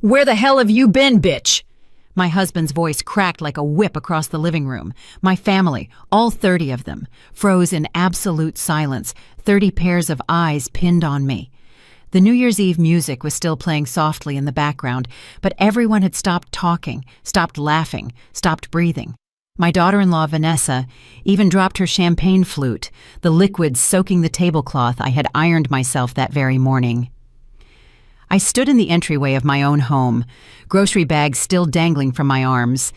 Where the hell have you been, bitch? My husband's voice cracked like a whip across the living room. My family, all 30 of them, froze in absolute silence, 30 pairs of eyes pinned on me. The New Year's Eve music was still playing softly in the background, but everyone had stopped talking, stopped laughing, stopped breathing. My daughter-in-law, Vanessa, even dropped her champagne flute, the liquid soaking the tablecloth I had ironed myself that very morning. I stood in the entryway of my own home, grocery bags still dangling from my arms.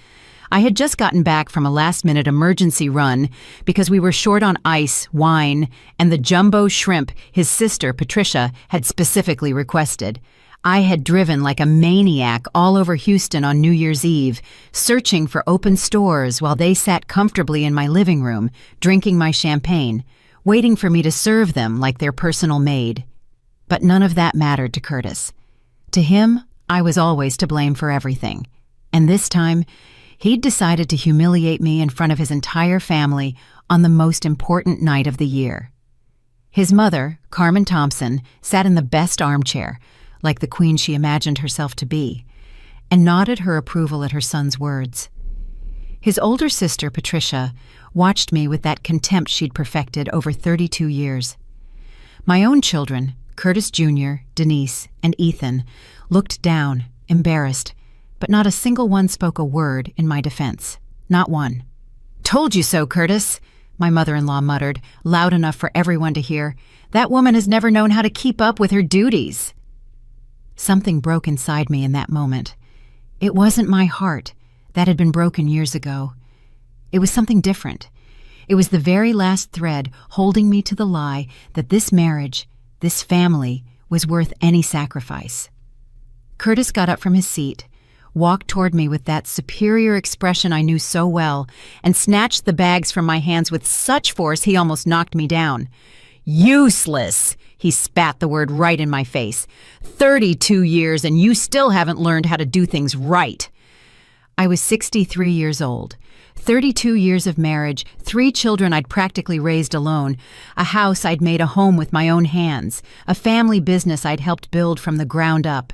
I had just gotten back from a last-minute emergency run because we were short on ice, wine, and the jumbo shrimp his sister, Patricia, had specifically requested. I had driven like a maniac all over Houston on New Year's Eve, searching for open stores while they sat comfortably in my living room, drinking my champagne, waiting for me to serve them like their personal maid. But none of that mattered to Curtis. To him, I was always to blame for everything. And this time, he'd decided to humiliate me in front of his entire family on the most important night of the year. His mother, Carmen Thompson, sat in the best armchair, like the queen she imagined herself to be, and nodded her approval at her son's words. His older sister, Patricia, watched me with that contempt she'd perfected over 32 years. My own children, Curtis Jr., Denise, and Ethan, looked down, embarrassed, but not a single one spoke a word in my defense. Not one. "Told you so, Curtis," my mother-in-law muttered, loud enough for everyone to hear. "That woman has never known how to keep up with her duties." Something broke inside me in that moment. It wasn't my heart. That had been broken years ago. It was something different. It was the very last thread holding me to the lie that this marriage, this family, was worth any sacrifice. Curtis got up from his seat, walked toward me with that superior expression I knew so well, and snatched the bags from my hands with such force he almost knocked me down. "Useless!" He spat the word right in my face. 32 years and you still haven't learned how to do things right. I was 63 years old. 32 years of marriage, 3 children I'd practically raised alone, a house I'd made a home with my own hands, a family business I'd helped build from the ground up.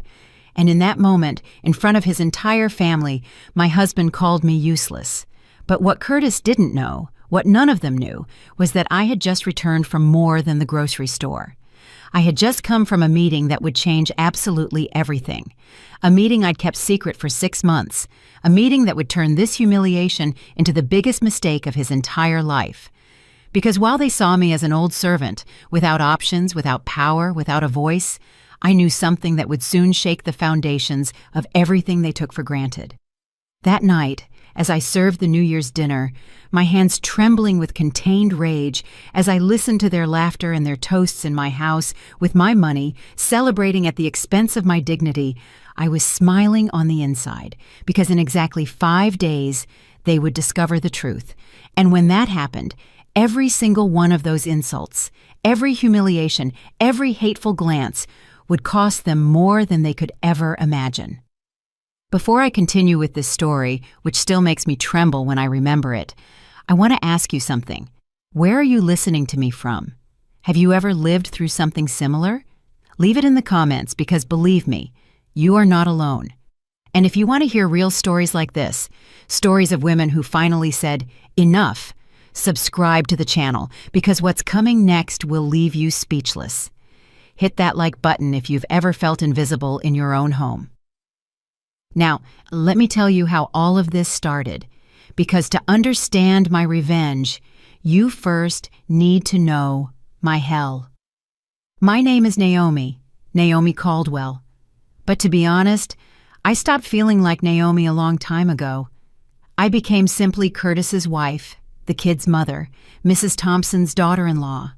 And in that moment, in front of his entire family, my husband called me useless. But what Curtis didn't know, what none of them knew, was that I had just returned from more than the grocery store. I had just come from a meeting that would change absolutely everything. A meeting I'd kept secret for 6 months. A meeting that would turn this humiliation into the biggest mistake of his entire life. Because while they saw me as an old servant, without options, without power, without a voice, I knew something that would soon shake the foundations of everything they took for granted. That night, as I served the New Year's dinner, my hands trembling with contained rage as I listened to their laughter and their toasts in my house with my money, celebrating at the expense of my dignity, I was smiling on the inside, because in exactly 5 days, they would discover the truth. And when that happened, every single one of those insults, every humiliation, every hateful glance would cost them more than they could ever imagine. Before I continue with this story, which still makes me tremble when I remember it, I want to ask you something. Where are you listening to me from? Have you ever lived through something similar? Leave it in the comments, because believe me, you are not alone. And if you want to hear real stories like this, stories of women who finally said, "Enough," subscribe to the channel, because what's coming next will leave you speechless. Hit that like button if you've ever felt invisible in your own home. Now, let me tell you how all of this started, because to understand my revenge, you first need to know my hell. My name is Naomi Caldwell. But to be honest, I stopped feeling like Naomi a long time ago. I became simply Curtis's wife, the kid's mother, Mrs. Thompson's daughter-in-law.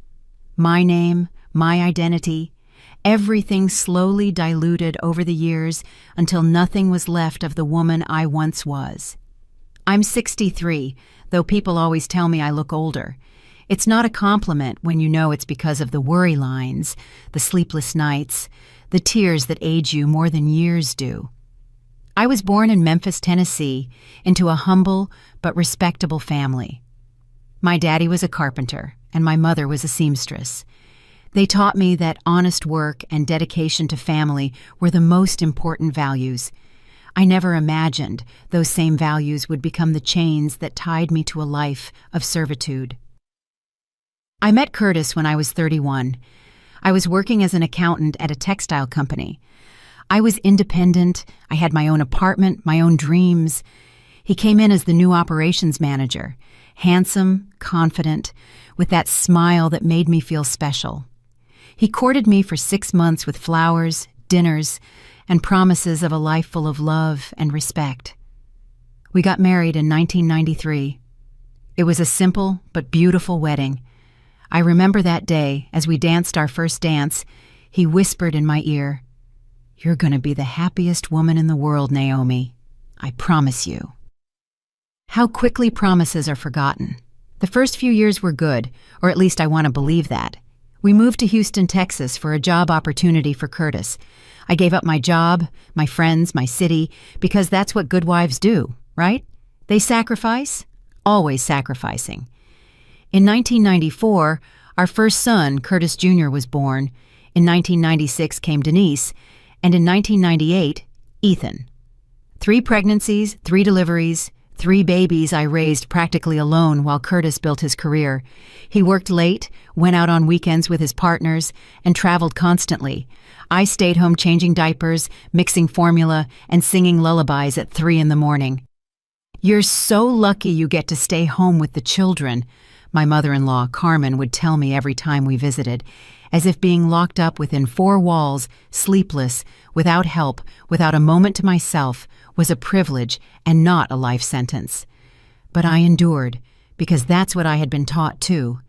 My name, my identity, everything slowly diluted over the years until nothing was left of the woman I once was. I'm 63, though people always tell me I look older. It's not a compliment when you know it's because of the worry lines, the sleepless nights, the tears that age you more than years do. I was born in Memphis, Tennessee, into a humble but respectable family. My daddy was a carpenter, and my mother was a seamstress. They taught me that honest work and dedication to family were the most important values. I never imagined those same values would become the chains that tied me to a life of servitude. I met Curtis when I was 31. I was working as an accountant at a textile company. I was independent. I had my own apartment, my own dreams. He came in as the new operations manager, handsome, confident, with that smile that made me feel special. He courted me for 6 months with flowers, dinners, and promises of a life full of love and respect. We got married in 1993. It was a simple but beautiful wedding. I remember that day, as we danced our first dance, he whispered in my ear, "You're going to be the happiest woman in the world, Naomi. I promise you." How quickly promises are forgotten. The first few years were good, or at least I want to believe that. We moved to Houston, Texas for a job opportunity for Curtis. I gave up my job, my friends, my city, because that's what good wives do, right? They sacrifice, always sacrificing. In 1994, our first son, Curtis Jr., was born. In 1996 came Denise, and in 1998, Ethan. 3 pregnancies, 3 deliveries, 3 babies I raised practically alone while Curtis built his career. He worked late, went out on weekends with his partners, and traveled constantly. I stayed home changing diapers, mixing formula, and singing lullabies at 3 in the morning. "You're so lucky you get to stay home with the children," my mother-in-law, Carmen, would tell me every time we visited, as if being locked up within 4 walls, sleepless, without help, without a moment to myself, was a privilege and not a life sentence. But I endured, because that's what I had been taught too.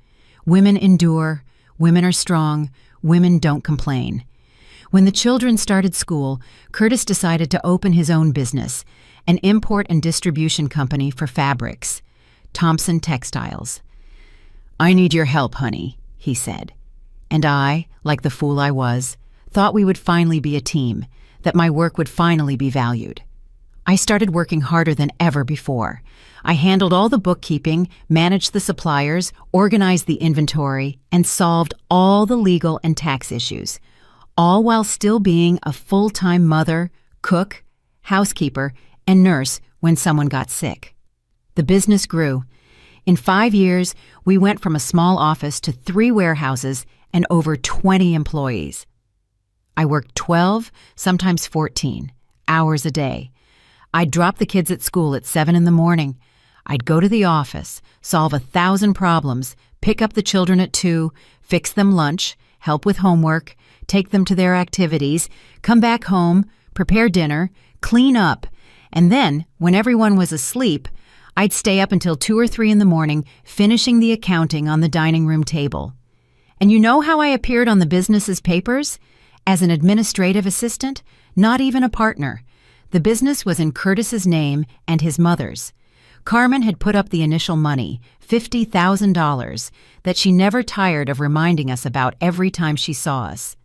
Women endure, women are strong, women don't complain. When the children started school, Curtis decided to open his own business, an import and distribution company for fabrics, Thompson Textiles. "I need your help, honey," he said. And I, like the fool I was, thought we would finally be a team, that my work would finally be valued. I started working harder than ever before. I handled all the bookkeeping, managed the suppliers, organized the inventory, and solved all the legal and tax issues, all while still being a full-time mother, cook, housekeeper, and nurse when someone got sick. The business grew. In 5 years, we went from a small office to 3 warehouses and over 20 employees. I worked 12, sometimes 14, hours a day. I'd drop the kids at school at 7 in the morning. I'd go to the office, solve 1,000 problems, pick up the children at 2, fix them lunch, help with homework, take them to their activities, come back home, prepare dinner, clean up, and then, when everyone was asleep, I'd stay up until 2 or 3 in the morning, finishing the accounting on the dining room table. And you know how I appeared on the business's papers? As an administrative assistant, not even a partner. The business was in Curtis's name and his mother's. Carmen had put up the initial money, $50,000, that she never tired of reminding us about every time she saw us.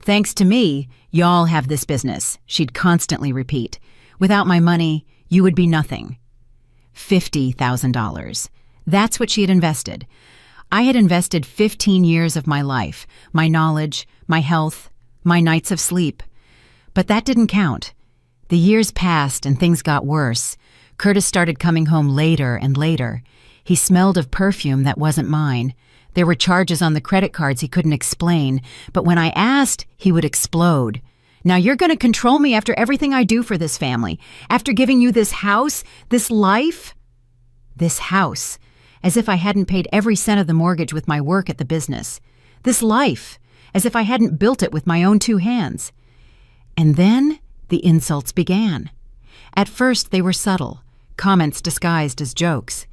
"Thanks to me, y'all have this business," she'd constantly repeat. "Without my money, you would be nothing." $50,000. That's what she had invested. I had invested 15 years of my life, my knowledge, my health, my nights of sleep. But that didn't count. The years passed and things got worse. Curtis started coming home later and later. He smelled of perfume that wasn't mine. There were charges on the credit cards he couldn't explain, but when I asked, he would explode. "Now you're going to control me after everything I do for this family, after giving you this house, this life?" This house, as if I hadn't paid every cent of the mortgage with my work at the business. This life, as if I hadn't built it with my own 2 hands. And then the insults began. At first they were subtle, comments disguised as jokes.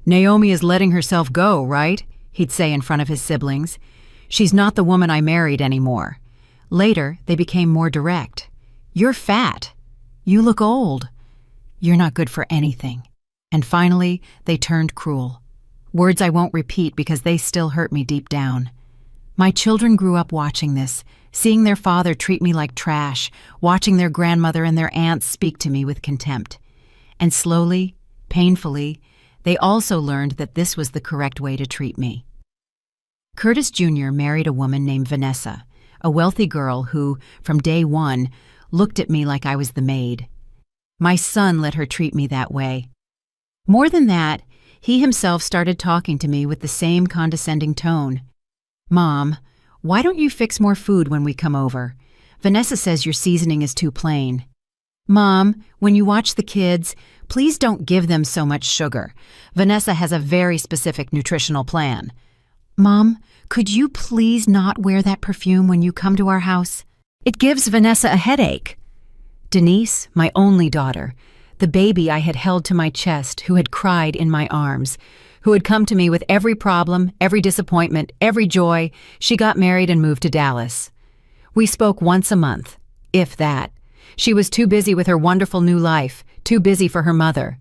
"Naomi is letting herself go, right?" he'd say in front of his siblings. "She's not the woman I married anymore." Later, they became more direct. "You're fat. You look old. You're not good for anything." And finally, they turned cruel. Words I won't repeat because they still hurt me deep down. My children grew up watching this, seeing their father treat me like trash, watching their grandmother and their aunts speak to me with contempt. And slowly, painfully, they also learned that this was the correct way to treat me. Curtis Jr. married a woman named Vanessa, a wealthy girl who, from day one, looked at me like I was the maid. My son let her treat me that way. More than that, he himself started talking to me with the same condescending tone. "Mom, why don't you fix more food when we come over? Vanessa says your seasoning is too plain. Mom, when you watch the kids, please don't give them so much sugar. Vanessa has a very specific nutritional plan. Mom, could you please not wear that perfume when you come to our house? It gives Vanessa a headache." Denise, my only daughter, the baby I had held to my chest, who had cried in my arms, who had come to me with every problem, every disappointment, every joy, she got married and moved to Dallas. We spoke once a month, if that. She was too busy with her wonderful new life, too busy for her mother.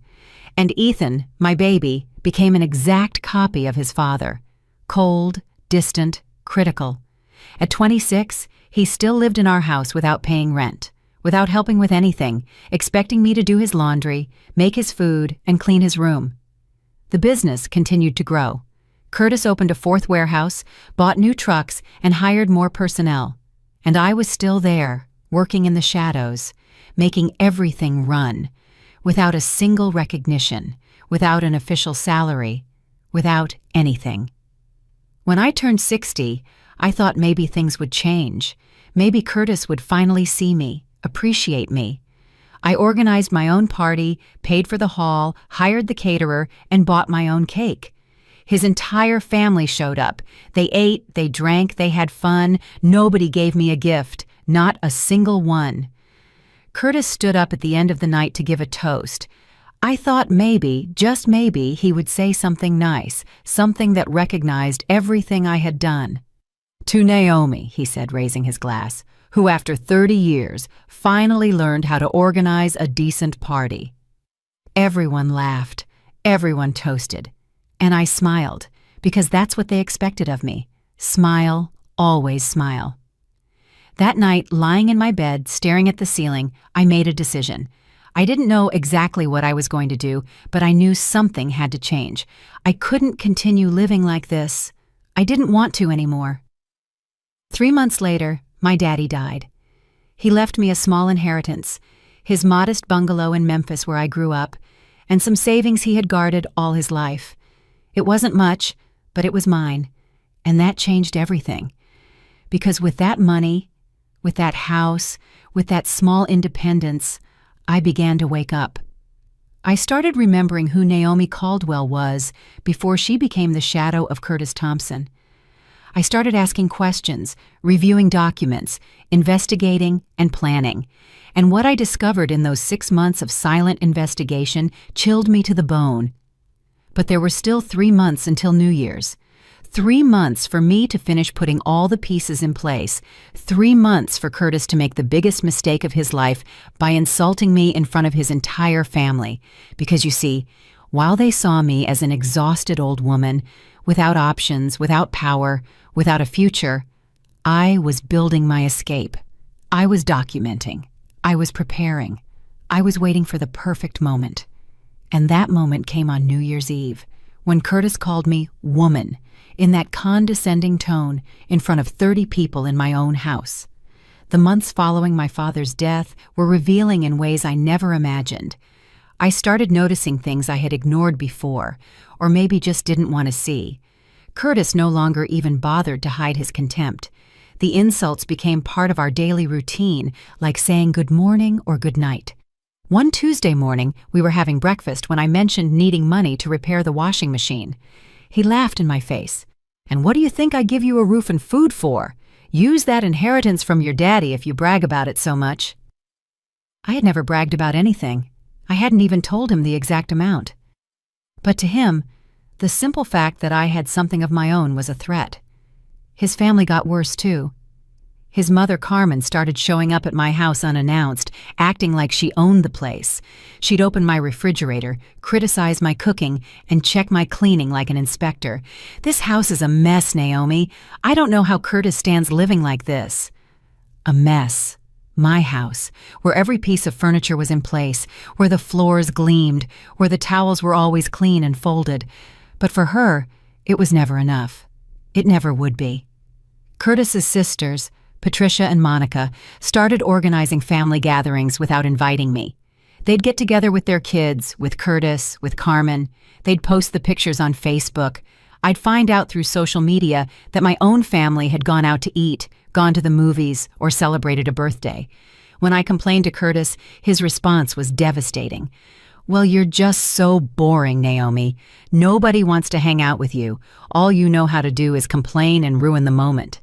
And Ethan, my baby, became an exact copy of his father. Cold, distant, critical. At 26, he still lived in our house without paying rent, without helping with anything, expecting me to do his laundry, make his food, and clean his room. The business continued to grow. Curtis opened a fourth warehouse, bought new trucks, and hired more personnel. And I was still there, working in the shadows, making everything run, without a single recognition, without an official salary, without anything. When I turned 60, I thought maybe things would change. Maybe Curtis would finally see me, appreciate me. I organized my own party, paid for the hall, hired the caterer, and bought my own cake. His entire family showed up. They ate, they drank, they had fun. Nobody gave me a gift, not a single one. Curtis stood up at the end of the night to give a toast. I thought maybe, just maybe, he would say something nice, something that recognized everything I had done. "To Naomi," he said, raising his glass, "who after 30 years finally learned how to organize a decent party." Everyone laughed, everyone toasted, and I smiled, because that's what they expected of me. Smile, always smile. That night, lying in my bed, staring at the ceiling, I made a decision. I didn't know exactly what I was going to do, but I knew something had to change. I couldn't continue living like this. I didn't want to anymore. 3 months later, my daddy died. He left me a small inheritance, his modest bungalow in Memphis where I grew up, and some savings he had guarded all his life. It wasn't much, but it was mine, and that changed everything. Because with that money, with that house, with that small independence, I began to wake up. I started remembering who Naomi Caldwell was before she became the shadow of Curtis Thompson. I started asking questions, reviewing documents, investigating, and planning. And what I discovered in those 6 months of silent investigation chilled me to the bone. But there were still 3 months until New Year's. 3 months for me to finish putting all the pieces in place. 3 months for Curtis to make the biggest mistake of his life by insulting me in front of his entire family. Because you see, while they saw me as an exhausted old woman, without options, without power, without a future, I was building my escape. I was documenting. I was preparing. I was waiting for the perfect moment. And that moment came on New Year's Eve, when Curtis called me woman, in that condescending tone, in front of 30 people in my own house. The months following my father's death were revealing in ways I never imagined. I started noticing things I had ignored before, or maybe just didn't want to see. Curtis no longer even bothered to hide his contempt. The insults became part of our daily routine, like saying good morning or good night. One Tuesday morning, we were having breakfast when I mentioned needing money to repair the washing machine. He laughed in my face. "And what do you think I give you a roof and food for? Use that inheritance from your daddy if you brag about it so much." I had never bragged about anything. I hadn't even told him the exact amount. But to him, the simple fact that I had something of my own was a threat. His family got worse too. His mother, Carmen, started showing up at my house unannounced, acting like she owned the place. She'd open my refrigerator, criticize my cooking, and check my cleaning like an inspector. "This house is a mess, Naomi. I don't know how Curtis stands living like this." A mess. My house, where every piece of furniture was in place, where the floors gleamed, where the towels were always clean and folded. But for her, it was never enough. It never would be. Curtis's sisters, Patricia and Monica, started organizing family gatherings without inviting me. They'd get together with their kids, with Curtis, with Carmen. They'd post the pictures on Facebook. I'd find out through social media that my own family had gone out to eat, gone to the movies, or celebrated a birthday. When I complained to Curtis, his response was devastating. "Well, you're just so boring, Naomi. Nobody wants to hang out with you. All you know how to do is complain and ruin the moment."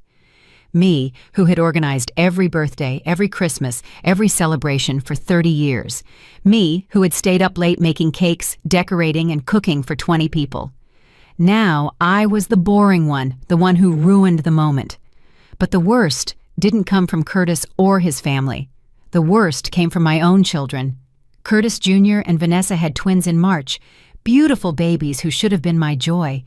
Me, who had organized every birthday, every Christmas, every celebration for 30 years. Me, who had stayed up late making cakes, decorating, and cooking for 20 people. Now I was the boring one, the one who ruined the moment. But the worst didn't come from Curtis or his family. The worst came from my own children. Curtis Jr. and Vanessa had twins in March, beautiful babies who should have been my joy.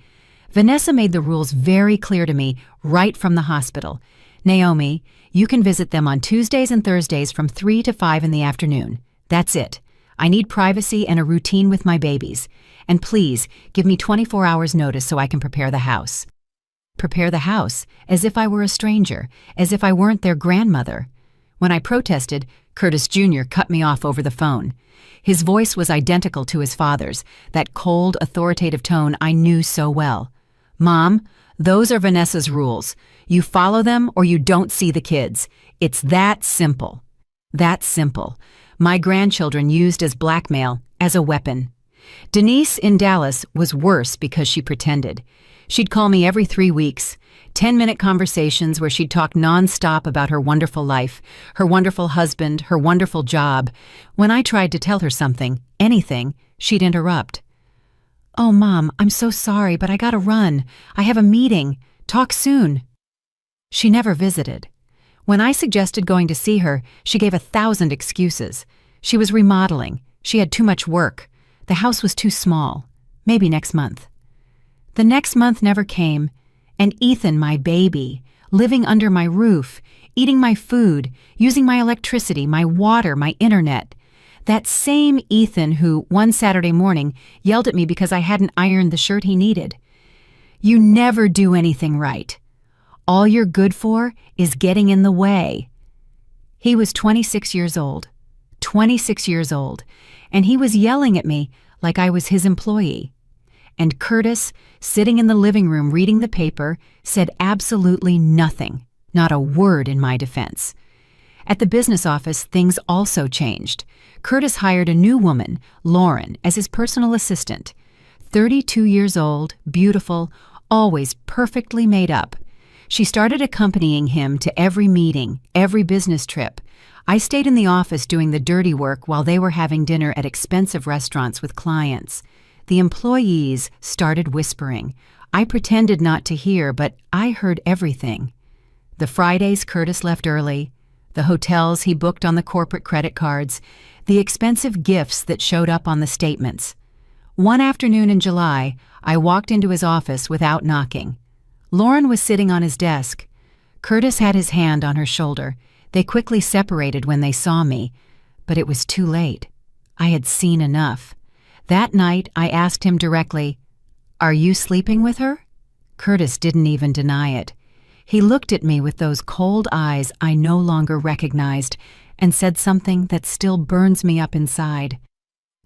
Vanessa made the rules very clear to me right from the hospital. "Naomi, you can visit them on Tuesdays and Thursdays from 3 to 5 in the afternoon. That's it. I need privacy and a routine with my babies. And please, give me 24 hours notice so I can prepare the house." Prepare the house, as if I were a stranger, as if I weren't their grandmother. When I protested, Curtis Jr. cut me off over the phone. His voice was identical to his father's, that cold, authoritative tone I knew so well. "Mom, those are Vanessa's rules. You follow them or you don't see the kids. It's that simple." That simple. My grandchildren used as blackmail, as a weapon. Denise in Dallas was worse because she pretended. She'd call me every 3 weeks, 10-minute conversations where she'd talk nonstop about her wonderful life, her wonderful husband, her wonderful job. When I tried to tell her something, anything, she'd interrupt. "Oh, Mom, I'm so sorry, but I gotta run. I have a meeting. Talk soon." She never visited. When I suggested going to see her, she gave 1,000 excuses. She was remodeling. She had too much work. The house was too small. Maybe next month. The next month never came, and Ethan, my baby, living under my roof, eating my food, using my electricity, my water, my internet. That same Ethan who, one Saturday morning, yelled at me because I hadn't ironed the shirt he needed. "You never do anything right. All you're good for is getting in the way." He was 26 years old. 26 years old. And he was yelling at me like I was his employee. And Curtis, sitting in the living room reading the paper, said absolutely nothing, not a word in my defense. At the business office, things also changed. Curtis hired a new woman, Lauren, as his personal assistant. 32 years old, beautiful, always perfectly made up. She started accompanying him to every meeting, every business trip. I stayed in the office doing the dirty work while they were having dinner at expensive restaurants with clients. The employees started whispering. I pretended not to hear, but I heard everything. The Fridays Curtis left early, the hotels he booked on the corporate credit cards, the expensive gifts that showed up on the statements. One afternoon in July, I walked into his office without knocking. Lauren was sitting on his desk. Curtis had his hand on her shoulder. They quickly separated when they saw me, but it was too late. I had seen enough. That night, I asked him directly, "Are you sleeping with her?" Curtis didn't even deny it. He looked at me with those cold eyes I no longer recognized and said something that still burns me up inside.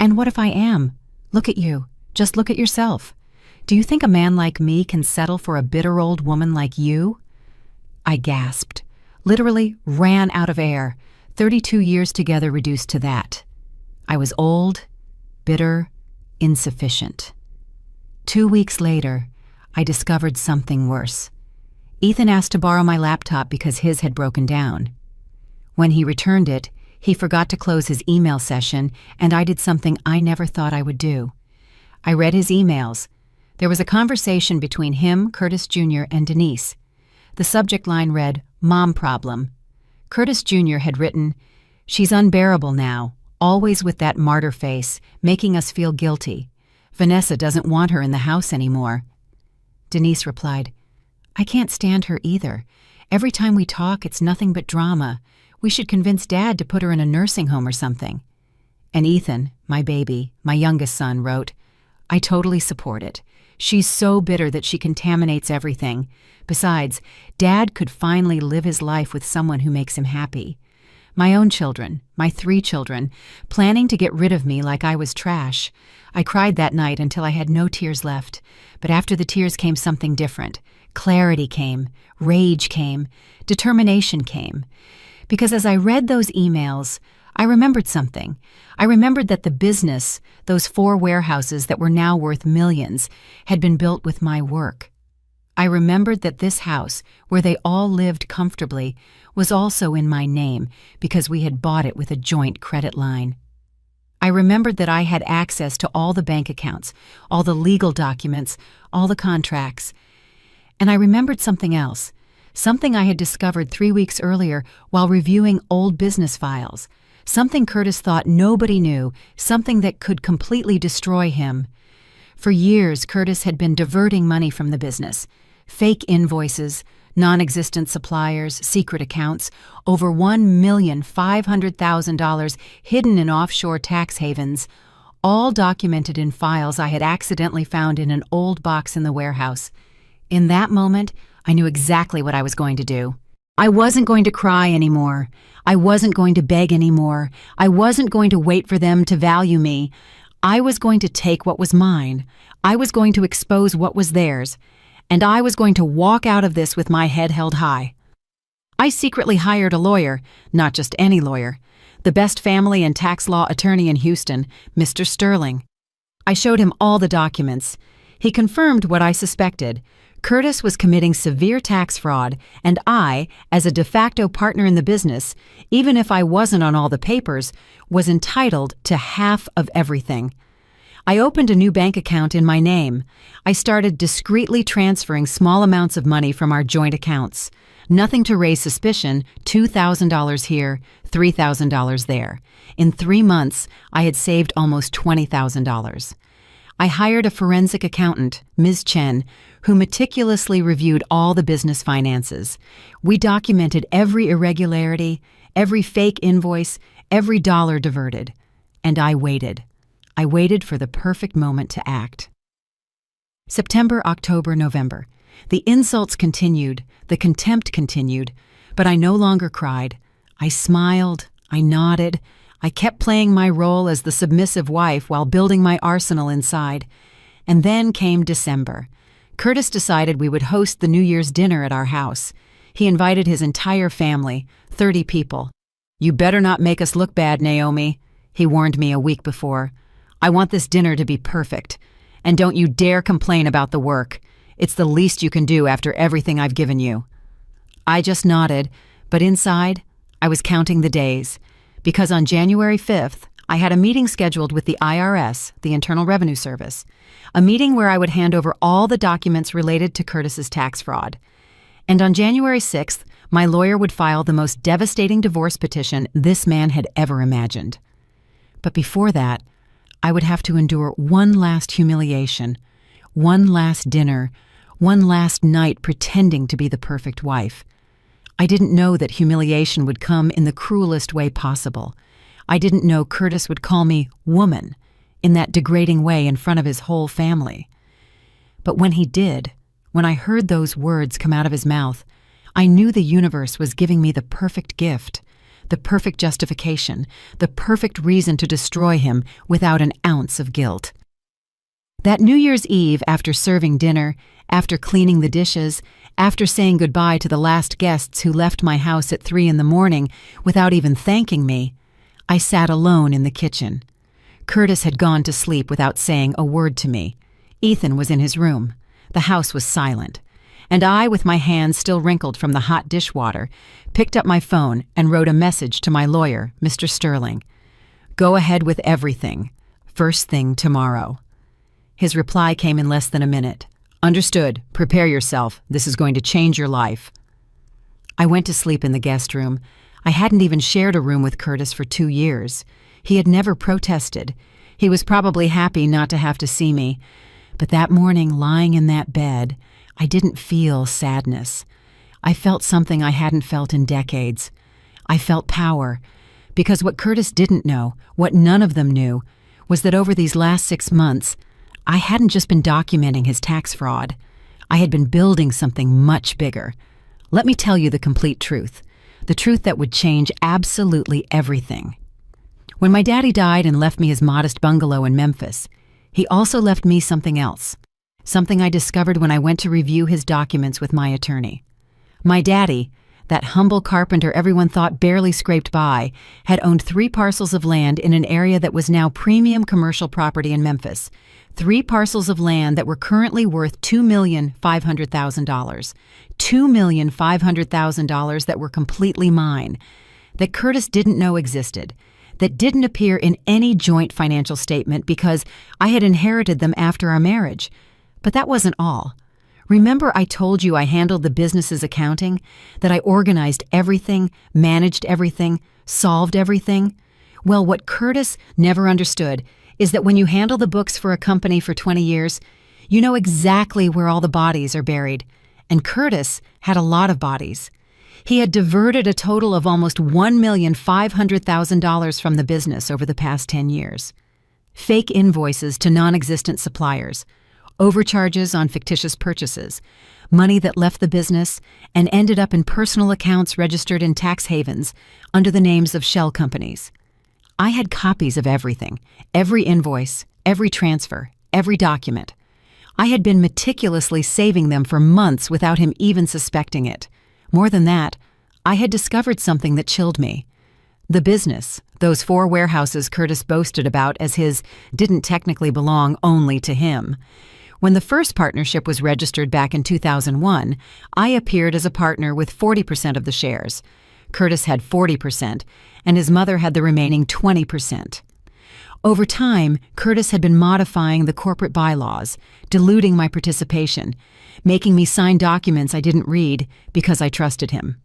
"And what if I am? Look at you. Just look at yourself. Do you think a man like me can settle for a bitter old woman like you?" I gasped, literally ran out of air, 32 years together reduced to that. I was old, bitter, insufficient. 2 weeks later, I discovered something worse. Ethan asked to borrow my laptop because his had broken down. When he returned it, he forgot to close his email session, and I did something I never thought I would do. I read his emails. There was a conversation between him, Curtis Jr., and Denise. The subject line read, "Mom problem." Curtis Jr. had written, "She's unbearable now, always with that martyr face, making us feel guilty. Vanessa doesn't want her in the house anymore." Denise replied, "I can't stand her either. Every time we talk, it's nothing but drama. We should convince Dad to put her in a nursing home or something." And Ethan, my baby, my youngest son, wrote, "I totally support it. She's so bitter that she contaminates everything. Besides, Dad could finally live his life with someone who makes him happy. My own children, my 3 children, planning to get rid of me like I was trash. I cried that night until I had no tears left. But after the tears came something different. Clarity came, rage came, determination came. Because as I read those emails, I remembered something. I remembered that the business, those 4 warehouses that were now worth millions, had been built with my work. I remembered that this house, where they all lived comfortably, was also in my name because we had bought it with a joint credit line. I remembered that I had access to all the bank accounts, all the legal documents, all the contracts. And I remembered something else, something I had discovered 3 weeks earlier while reviewing old business files, something Curtis thought nobody knew, something that could completely destroy him. For years, Curtis had been diverting money from the business. Fake invoices, non-existent suppliers, secret accounts, over $1,500,000 hidden in offshore tax havens, all documented in files I had accidentally found in an old box in the warehouse. In that moment, I knew exactly what I was going to do. I wasn't going to cry anymore. I wasn't going to beg anymore. I wasn't going to wait for them to value me. I was going to take what was mine. I was going to expose what was theirs. And I was going to walk out of this with my head held high. I secretly hired a lawyer, not just any lawyer, the best family and tax law attorney in Houston, Mr. Sterling. I showed him all the documents. He confirmed what I suspected. Curtis was committing severe tax fraud, and I, as a de facto partner in the business, even if I wasn't on all the papers, was entitled to half of everything. I opened a new bank account in my name. I started discreetly transferring small amounts of money from our joint accounts. Nothing to raise suspicion, $2,000 here, $3,000 there. In 3 months, I had saved almost $20,000. I hired a forensic accountant, Ms. Chen, who meticulously reviewed all the business finances. We documented every irregularity, every fake invoice, every dollar diverted. And I waited. I waited for the perfect moment to act. September, October, November. The insults continued, the contempt continued, but I no longer cried. I smiled, I nodded, I kept playing my role as the submissive wife while building my arsenal inside. And then came December. Curtis decided we would host the New Year's dinner at our house. He invited his entire family, 30 people. "You better not make us look bad, Naomi," he warned me a week before. "I want this dinner to be perfect. And don't you dare complain about the work. It's the least you can do after everything I've given you." I just nodded, but inside, I was counting the days. Because on January 5th, I had a meeting scheduled with the IRS, the Internal Revenue Service, a meeting where I would hand over all the documents related to Curtis's tax fraud. And on January 6th, my lawyer would file the most devastating divorce petition this man had ever imagined. But before that, I would have to endure one last humiliation, one last dinner, one last night pretending to be the perfect wife. I didn't know that humiliation would come in the cruelest way possible. I didn't know Curtis would call me woman in that degrading way in front of his whole family. But when he did, when I heard those words come out of his mouth, I knew the universe was giving me the perfect gift, the perfect justification, the perfect reason to destroy him without an ounce of guilt. That New Year's Eve, after serving dinner, after cleaning the dishes, after saying goodbye to the last guests who left my house at 3 a.m. without even thanking me, I sat alone in the kitchen. Curtis had gone to sleep without saying a word to me. Ethan was in his room. The house was silent. And I, with my hands still wrinkled from the hot dishwater, picked up my phone and wrote a message to my lawyer, Mr. Sterling. "Go ahead with everything. First thing tomorrow." His reply came in less than a minute. "Understood. Prepare yourself. This is going to change your life." I went to sleep in the guest room. I hadn't even shared a room with Curtis for 2 years. He had never protested. He was probably happy not to have to see me. But that morning, lying in that bed, I didn't feel sadness. I felt something I hadn't felt in decades. I felt power. Because what Curtis didn't know, what none of them knew, was that over these last 6 months, I hadn't just been documenting his tax fraud. I had been building something much bigger. Let me tell you the complete truth. The truth that would change absolutely everything. When my daddy died and left me his modest bungalow in Memphis, he also left me something else. Something I discovered when I went to review his documents with my attorney. My daddy, that humble carpenter everyone thought barely scraped by, had owned 3 parcels of land in an area that was now premium commercial property in Memphis. 3 parcels of land that were currently worth $2,500,000. $2,500,000 that were completely mine, that Curtis didn't know existed, that didn't appear in any joint financial statement because I had inherited them after our marriage. But that wasn't all. Remember I told you I handled the business's accounting, that I organized everything, managed everything, solved everything? Well, what Curtis never understood is that when you handle the books for a company for 20 years, you know exactly where all the bodies are buried. And Curtis had a lot of bodies. He had diverted a total of almost $1,500,000 from the business over the past 10 years. Fake invoices to non-existent suppliers, overcharges on fictitious purchases, money that left the business and ended up in personal accounts registered in tax havens under the names of shell companies. I had copies of everything, every invoice, every transfer, every document. I had been meticulously saving them for months without him even suspecting it. More than that, I had discovered something that chilled me. The business, those 4 warehouses Curtis boasted about as his, didn't technically belong only to him. When the first partnership was registered back in 2001, I appeared as a partner with 40% of the shares. Curtis had 40%, and his mother had the remaining 20%. Over time, Curtis had been modifying the corporate bylaws, diluting my participation, making me sign documents I didn't read because I trusted him.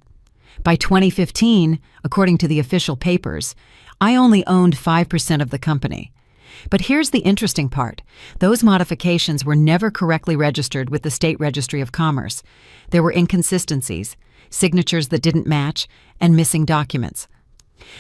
By 2015, according to the official papers, I only owned 5% of the company. But here's the interesting part. Those modifications were never correctly registered with the State Registry of Commerce. There were inconsistencies, signatures that didn't match, and missing documents.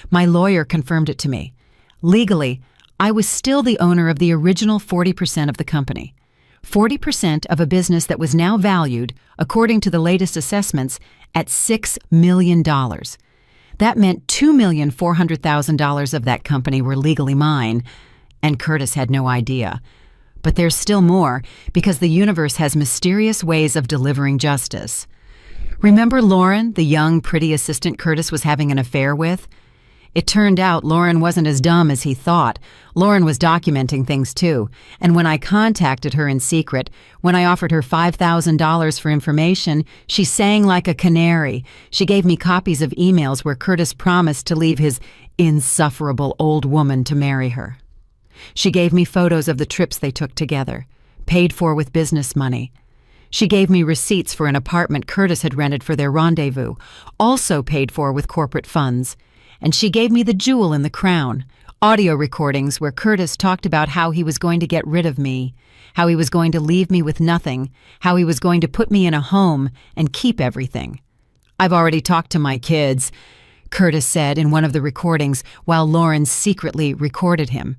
My lawyer confirmed it to me. Legally, I was still the owner of the original 40% of the company. 40% of a business that was now valued, according to the latest assessments, at $6 million. That meant $2,400,000 of that company were legally mine, and Curtis had no idea. But there's still more, because the universe has mysterious ways of delivering justice. Remember Lauren, the young, pretty assistant Curtis was having an affair with? It turned out Lauren wasn't as dumb as he thought. Lauren was documenting things too, and when I contacted her in secret, when I offered her $5,000 for information, she sang like a canary. She gave me copies of emails where Curtis promised to leave his insufferable old woman to marry her. She gave me photos of the trips they took together, paid for with business money. She gave me receipts for an apartment Curtis had rented for their rendezvous, also paid for with corporate funds. And she gave me the jewel in the crown, audio recordings where Curtis talked about how he was going to get rid of me, how he was going to leave me with nothing, how he was going to put me in a home and keep everything. "I've already talked to my kids," Curtis said in one of the recordings while Lauren secretly recorded him.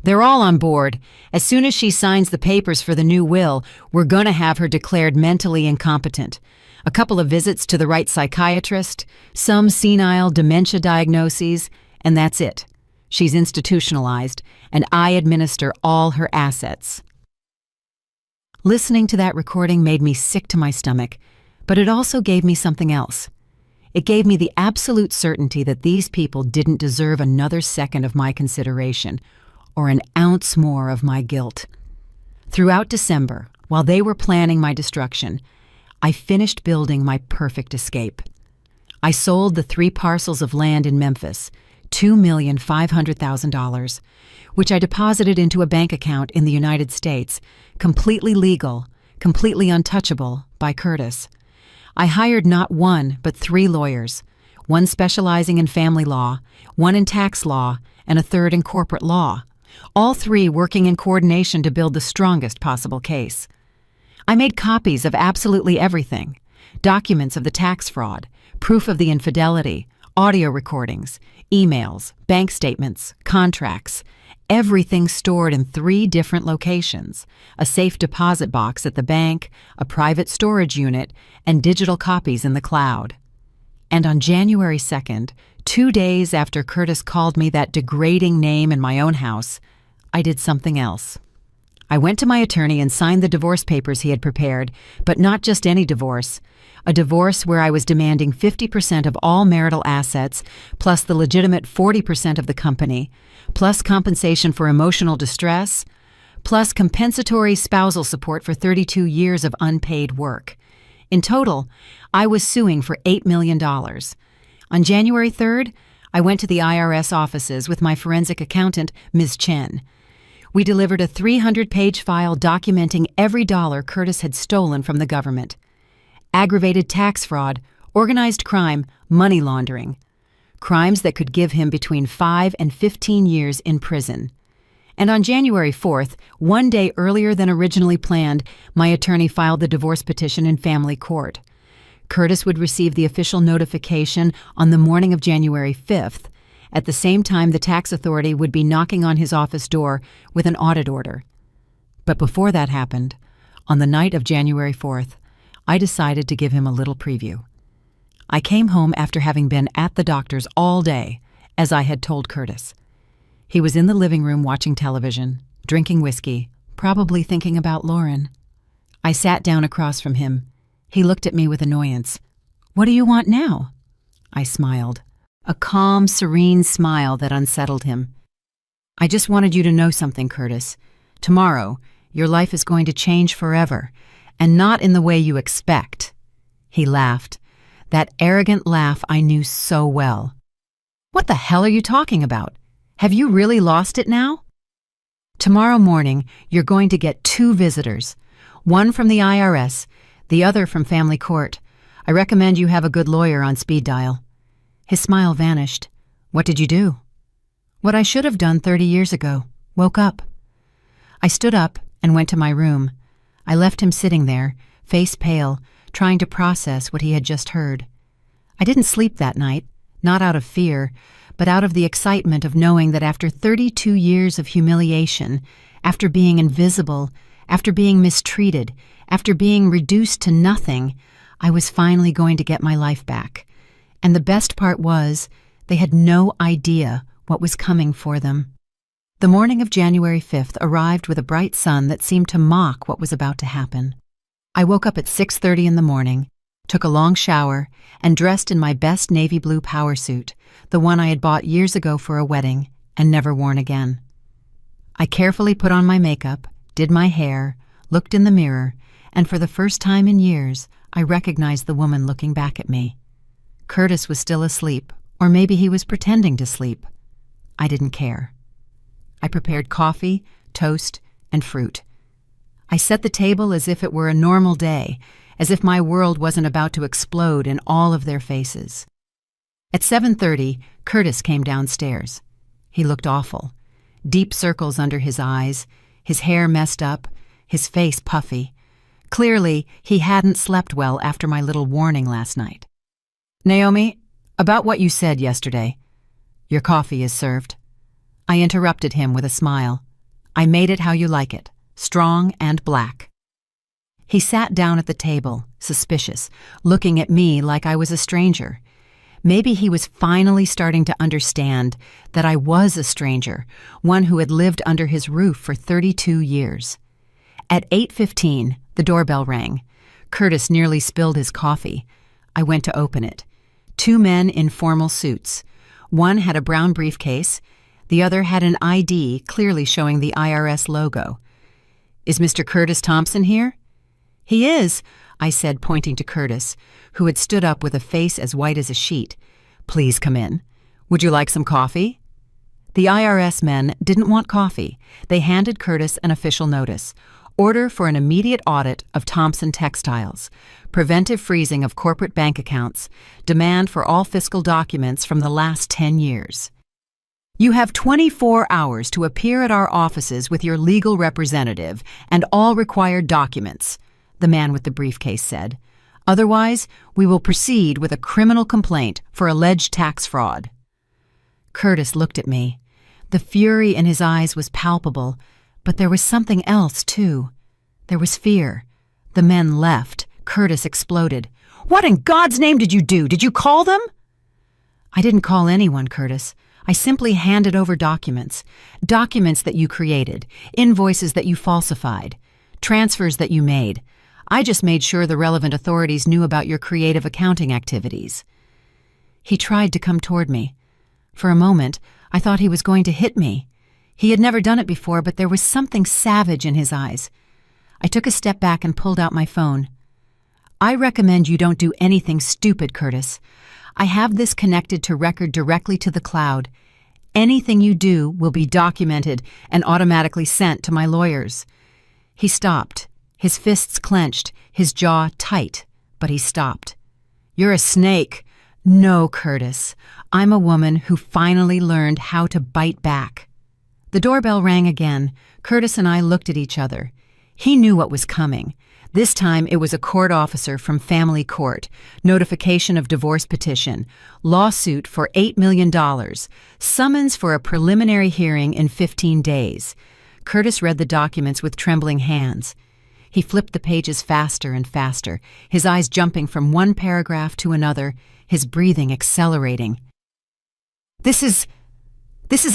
"They're all on board. As soon as she signs the papers for the new will, we're going to have her declared mentally incompetent. A couple of visits to the right psychiatrist, some senile dementia diagnoses, and that's it. She's institutionalized, and I administer all her assets." Listening to that recording made me sick to my stomach, but it also gave me something else. It gave me the absolute certainty that these people didn't deserve another second of my consideration, or an ounce more of my guilt. Throughout December, while they were planning my destruction, I finished building my perfect escape. I sold the 3 parcels of land in Memphis, $2,500,000, which I deposited into a bank account in the United States, completely legal, completely untouchable by Curtis. I hired not 1, but 3 lawyers, one specializing in family law, one in tax law, and a third in corporate law, all 3 working in coordination to build the strongest possible case. I made copies of absolutely everything: documents of the tax fraud, proof of the infidelity, audio recordings, emails, bank statements, contracts, Everything stored in 3 different locations: a safe deposit box at the bank, a private storage unit, and digital copies in the cloud. And on January 2nd, 2 days after Curtis called me that degrading name in my own house, I did something else. I went to my attorney and signed the divorce papers he had prepared, but not just any divorce. A divorce where I was demanding 50% of all marital assets, plus the legitimate 40% of the company, plus compensation for emotional distress, plus compensatory spousal support for 32 years of unpaid work. In total, I was suing for $8 million. On January 3rd, I went to the IRS offices with my forensic accountant, Ms. Chen. We delivered a 300-page file documenting every dollar Curtis had stolen from the government. Aggravated tax fraud, organized crime, money laundering. Crimes that could give him between 5 and 15 years in prison. And on January 4th, 1 day earlier than originally planned, my attorney filed the divorce petition in family court. Curtis would receive the official notification on the morning of January 5th. At the same time, the tax authority would be knocking on his office door with an audit order. But before that happened, on the night of January 4th, I decided to give him a little preview. I came home after having been at the doctor's all day, as I had told Curtis. He was in the living room watching television, drinking whiskey, probably thinking about Lauren. I sat down across from him. He looked at me with annoyance. "What do you want now?" I smiled, a calm, serene smile that unsettled him. "I just wanted you to know something, Curtis. Tomorrow, your life is going to change forever, and not in the way you expect." He laughed, that arrogant laugh I knew so well. "What the hell are you talking about? Have you really lost it now?" "Tomorrow morning, you're going to get 2 visitors, one from the IRS, the other from family court. I recommend you have a good lawyer on speed dial." His smile vanished. "What did you do?" "What I should have done 30 years ago. Woke up." I stood up and went to my room. I left him sitting there, face pale, trying to process what he had just heard. I didn't sleep that night, not out of fear, but out of the excitement of knowing that after 32 years of humiliation, after being invisible, after being mistreated, after being reduced to nothing, I was finally going to get my life back. And the best part was, they had no idea what was coming for them. The morning of January 5th arrived with a bright sun that seemed to mock what was about to happen. I woke up at 6:30 in the morning, took a long shower, and dressed in my best navy blue power suit, the one I had bought years ago for a wedding and never worn again. I carefully put on my makeup, did my hair, looked in the mirror, and for the first time in years, I recognized the woman looking back at me. Curtis was still asleep, or maybe he was pretending to sleep. I didn't care. I prepared coffee, toast, and fruit. I set the table as if it were a normal day, as if my world wasn't about to explode in all of their faces. At 7:30, Curtis came downstairs. He looked awful. Deep circles under his eyes, his hair messed up, his face puffy. Clearly, he hadn't slept well after my little warning last night. "Naomi, about what you said yesterday. Your coffee is served." I interrupted him with a smile. "I made it how you like it, strong and black." He sat down at the table, suspicious, looking at me like I was a stranger. Maybe he was finally starting to understand that I was a stranger, one who had lived under his roof for 32 years. At 8:15, the doorbell rang. Curtis nearly spilled his coffee. I went to open it. 2 men in formal suits. One had a brown briefcase. The other had an ID clearly showing the IRS logo. "Is Mr. Curtis Thompson here?" "He is," I said, pointing to Curtis, who had stood up with a face as white as a sheet. "Please come in. Would you like some coffee?" The IRS men didn't want coffee. They handed Curtis an official notice. Order for an immediate audit of Thompson Textiles. Preventive freezing of corporate bank accounts. Demand for all fiscal documents from the last 10 years. "You have 24 hours to appear at our offices with your legal representative and all required documents," the man with the briefcase said. "Otherwise, we will proceed with a criminal complaint for alleged tax fraud." Curtis looked at me. The fury in his eyes was palpable, but there was something else, too. There was fear. The men left. Curtis exploded. "What in God's name did you do? Did you call them?" "I didn't call anyone, Curtis. I simply handed over documents. Documents that you created, invoices that you falsified, transfers that you made. I just made sure the relevant authorities knew about your creative accounting activities." He tried to come toward me. For a moment, I thought he was going to hit me. He had never done it before, but there was something savage in his eyes. I took a step back and pulled out my phone. "I recommend you don't do anything stupid, Curtis. I have this connected to record directly to the cloud. Anything you do will be documented and automatically sent to my lawyers." He stopped, his fists clenched, his jaw tight, but he stopped. "You're a snake." "No, Curtis. I'm a woman who finally learned how to bite back." The doorbell rang again. Curtis and I looked at each other. He knew what was coming. This time it was a court officer from family court, notification of divorce petition, lawsuit for $8 million, summons for a preliminary hearing in 15 days. Curtis read the documents with trembling hands. He flipped the pages faster and faster, his eyes jumping from one paragraph to another, his breathing accelerating. This is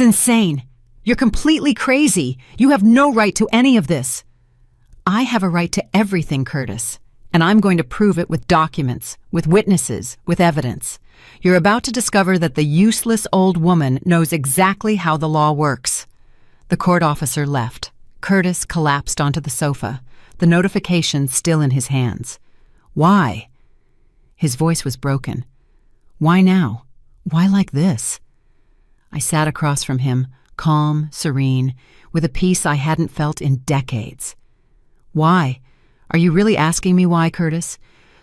insane. You're completely crazy. You have no right to any of this." "I have a right to everything, Curtis, and I'm going to prove it with documents, with witnesses, with evidence. You're about to discover that the useless old woman knows exactly how the law works." The court officer left. Curtis collapsed onto the sofa, the notification still in his hands. "Why?" His voice was broken. "Why now? Why like this?" I sat across from him, calm, serene, with a peace I hadn't felt in decades. "Why? Are you really asking me why, Curtis?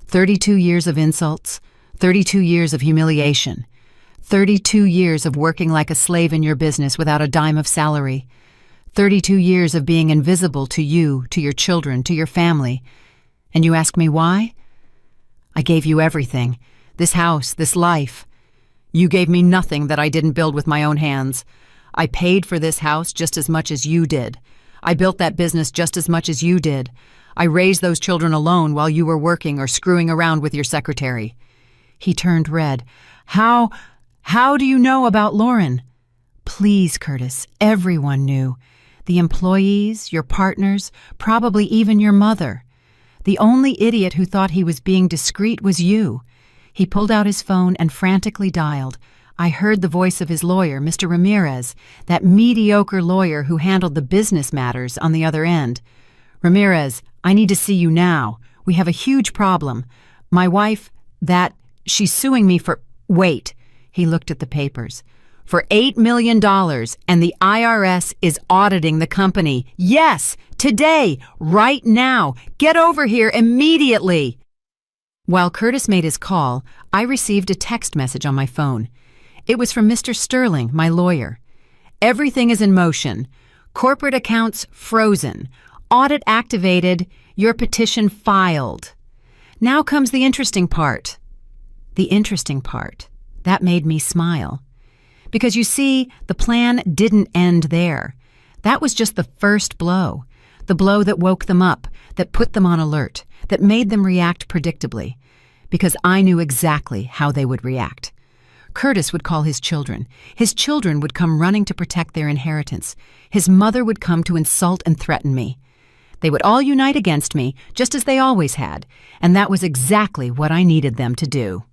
32 years of insults, 32 years of humiliation, 32 years of working like a slave in your business without a dime of salary, 32 years of being invisible to you, to your children, to your family. And you ask me why? I gave you everything. This house, this life. You gave me nothing that I didn't build with my own hands. I paid for this house just as much as you did. I built that business just as much as you did. I raised those children alone while you were working or screwing around with your secretary." He turned red. How do you know about Lauren?" "Please, Curtis, everyone knew. The employees, your partners, probably even your mother. The only idiot who thought he was being discreet was you." He pulled out his phone and frantically dialed. I heard the voice of his lawyer, Mr. Ramirez, that mediocre lawyer who handled the business matters, on the other end. "Ramirez, I need to see you now. We have a huge problem. My wife, she's suing me for—" "Wait." He looked at the papers. "For $8 million, and the IRS is auditing the company. Yes, today, right now. Get over here immediately." While Curtis made his call, I received a text message on my phone. It was from Mr. Sterling, my lawyer. "Everything is in motion. Corporate accounts frozen. Audit activated. Your petition filed." Now comes the interesting part. The interesting part. That made me smile. Because you see, the plan didn't end there. That was just the first blow. The blow that woke them up, that put them on alert, that made them react predictably. Because I knew exactly how they would react. Curtis would call his children. His children would come running to protect their inheritance. His mother would come to insult and threaten me. They would all unite against me, just as they always had, and that was exactly what I needed them to do.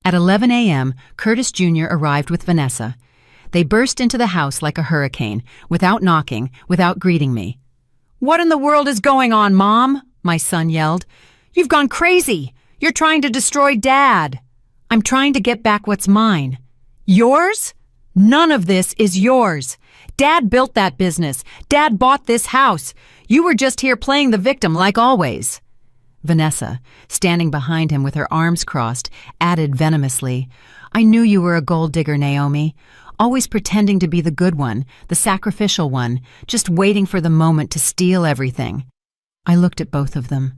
At 11 a.m., Curtis Jr. arrived with Vanessa. They burst into the house like a hurricane, without knocking, without greeting me. "What in the world is going on, Mom?" my son yelled. "You've gone crazy. You're trying to destroy Dad." "I'm trying to get back what's mine." "Yours? None of this is yours. Dad built that business. Dad bought this house. You were just here playing the victim like always." Vanessa, standing behind him with her arms crossed, added venomously, "I knew you were a gold digger, Naomi. Always pretending to be the good one, the sacrificial one, just waiting for the moment to steal everything." I looked at both of them.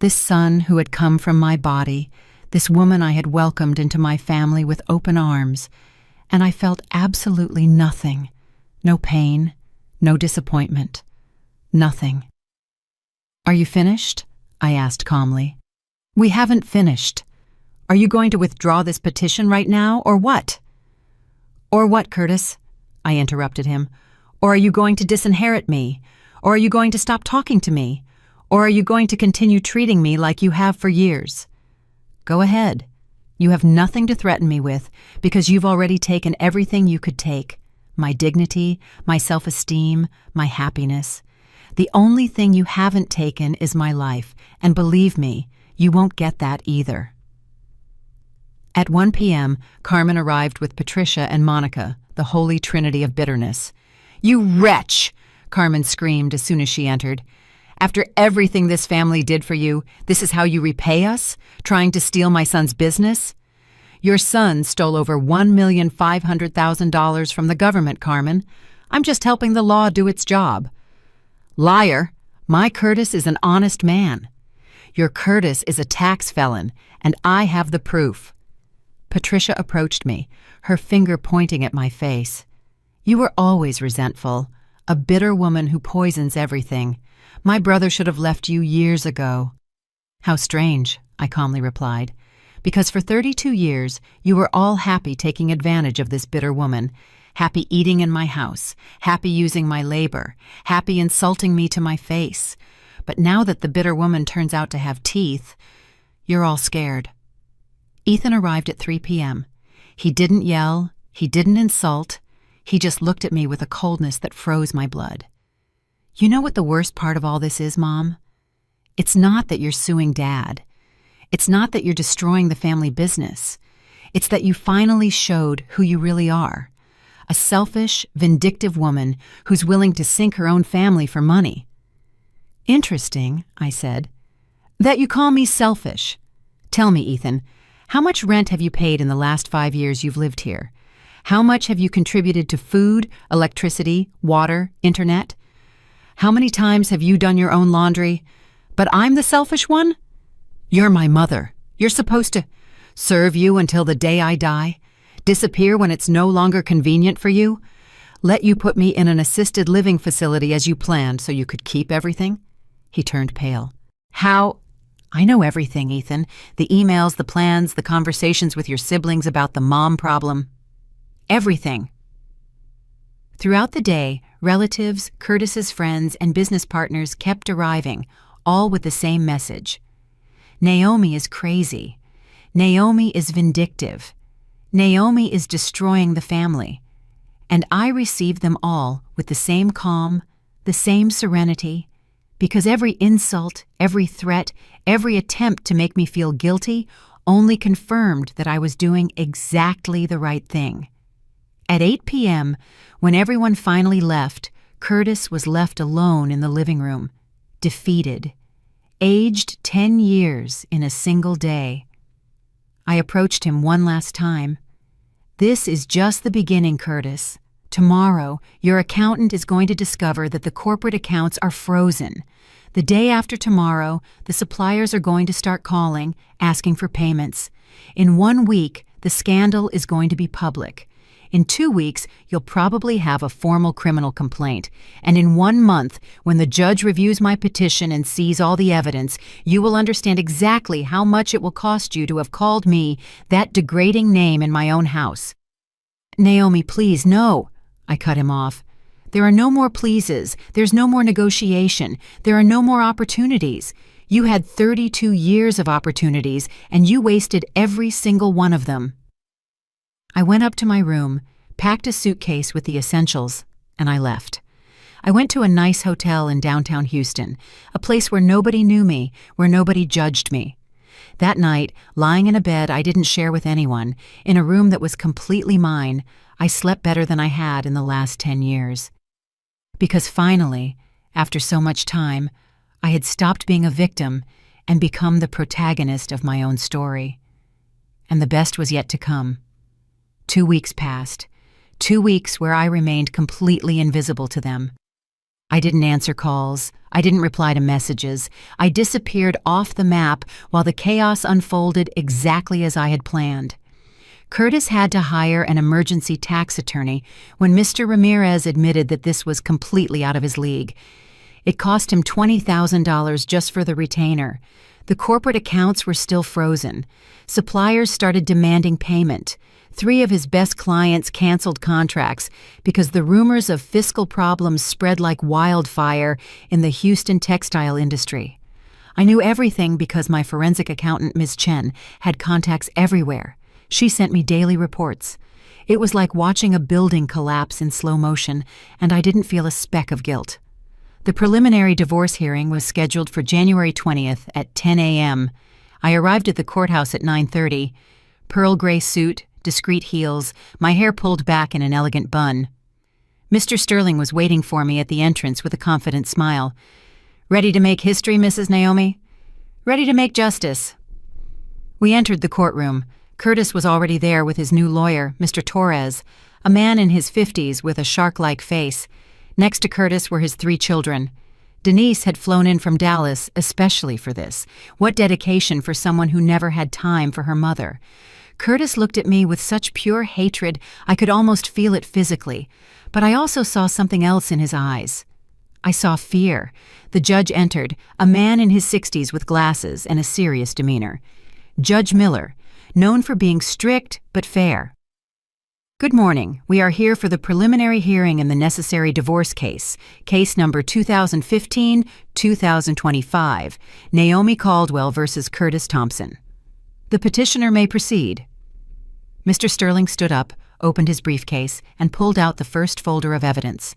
This son who had come from my body, this woman I had welcomed into my family with open arms, and I felt absolutely nothing. No pain, no disappointment, nothing. "Are you finished?" I asked calmly. "We haven't finished. Are you going to withdraw this petition right now, or what?" "Or what, Curtis?" I interrupted him. "Or are you going to disinherit me? Or are you going to stop talking to me? Or are you going to continue treating me like you have for years? Go ahead. You have nothing to threaten me with because you've already taken everything you could take. My dignity, my self-esteem, my happiness. The only thing you haven't taken is my life, and believe me, you won't get that either." At 1 p.m., Carmen arrived with Patricia and Monica, the holy trinity of bitterness. "You wretch!" Carmen screamed as soon as she entered. "After everything this family did for you, this is how you repay us? Trying to steal my son's business? Your son stole over $1,500,000 from the government, Carmen. I'm just helping the law do its job." "Liar! My Curtis is an honest man." "Your Curtis is a tax felon, and I have the proof." Patricia approached me, her finger pointing at my face. "You were always resentful, a bitter woman who poisons everything. My brother should have left you years ago." "How strange," I calmly replied. "Because for 32 years, you were all happy taking advantage of this bitter woman, happy eating in my house, happy using my labor, happy insulting me to my face. But now that the bitter woman turns out to have teeth, you're all scared." Ethan arrived at 3 p.m. He didn't yell, he didn't insult, he just looked at me with a coldness that froze my blood. "You know what the worst part of all this is, Mom? It's not that you're suing Dad. It's not that you're destroying the family business. It's that you finally showed who you really are. A selfish, vindictive woman who's willing to sink her own family for money." "Interesting," I said, "that you call me selfish. Tell me, Ethan, how much rent have you paid in the last 5 years you've lived here? How much have you contributed to food, electricity, water, internet? How many times have you done your own laundry? But I'm the selfish one? You're my mother. You're supposed to serve you until the day I die, disappear when it's no longer convenient for you, let you put me in an assisted living facility as you planned so you could keep everything?" He turned pale. "How? I know everything, Ethan. The emails, the plans, the conversations with your siblings about the mom problem. Everything." Throughout the day, relatives, Curtis's friends, and business partners kept arriving, all with the same message. Naomi is crazy. Naomi is vindictive. Naomi is destroying the family. And I received them all with the same calm, the same serenity, because every insult, every threat, every attempt to make me feel guilty only confirmed that I was doing exactly the right thing. At 8 p.m., when everyone finally left, Curtis was left alone in the living room, defeated, aged 10 years in a single day. I approached him one last time. "This is just the beginning, Curtis. Tomorrow, your accountant is going to discover that the corporate accounts are frozen. The day after tomorrow, the suppliers are going to start calling, asking for payments. In 1 week, the scandal is going to be public. In 2 weeks, you'll probably have a formal criminal complaint. And in 1 month, when the judge reviews my petition and sees all the evidence, you will understand exactly how much it will cost you to have called me that degrading name in my own house." "Naomi, please, no," I cut him off. "There are no more pleases. There's no more negotiation. There are no more opportunities. You had 32 years of opportunities, and you wasted every single one of them." I went up to my room, packed a suitcase with the essentials, and I left. I went to a nice hotel in downtown Houston, a place where nobody knew me, where nobody judged me. That night, lying in a bed I didn't share with anyone, in a room that was completely mine, I slept better than I had in the last 10 years. Because finally, after so much time, I had stopped being a victim and become the protagonist of my own story. And the best was yet to come. 2 weeks passed, 2 weeks where I remained completely invisible to them. I didn't answer calls, I didn't reply to messages, I disappeared off the map while the chaos unfolded exactly as I had planned. Curtis had to hire an emergency tax attorney when Mr. Ramirez admitted that this was completely out of his league. It cost him $20,000 just for the retainer. The corporate accounts were still frozen. Suppliers started demanding payment. 3 of his best clients canceled contracts because the rumors of fiscal problems spread like wildfire in the Houston textile industry. I knew everything because my forensic accountant, Ms. Chen, had contacts everywhere. She sent me daily reports. It was like watching a building collapse in slow motion, and I didn't feel a speck of guilt. The preliminary divorce hearing was scheduled for January 20th at 10 a.m. I arrived at the courthouse at 9:30. Pearl gray suit, discreet heels, my hair pulled back in an elegant bun. Mr. Sterling was waiting for me at the entrance with a confident smile. "Ready to make history, Mrs. Naomi?" "Ready to make justice." We entered the courtroom. Curtis was already there with his new lawyer, Mr. Torres, a man in his 50s with a shark-like face. Next to Curtis were his 3 children. Denise had flown in from Dallas especially for this. What dedication for someone who never had time for her mother. Curtis looked at me with such pure hatred I could almost feel it physically, but I also saw something else in his eyes. I saw fear. The judge entered, a man in his 60s with glasses and a serious demeanor. Judge Miller, known for being strict but fair. "Good morning. We are here for the preliminary hearing in the necessary divorce case, case number 2015-2025, Naomi Caldwell versus Curtis Thompson. The petitioner may proceed." Mr. Sterling stood up, opened his briefcase, and pulled out the first folder of evidence.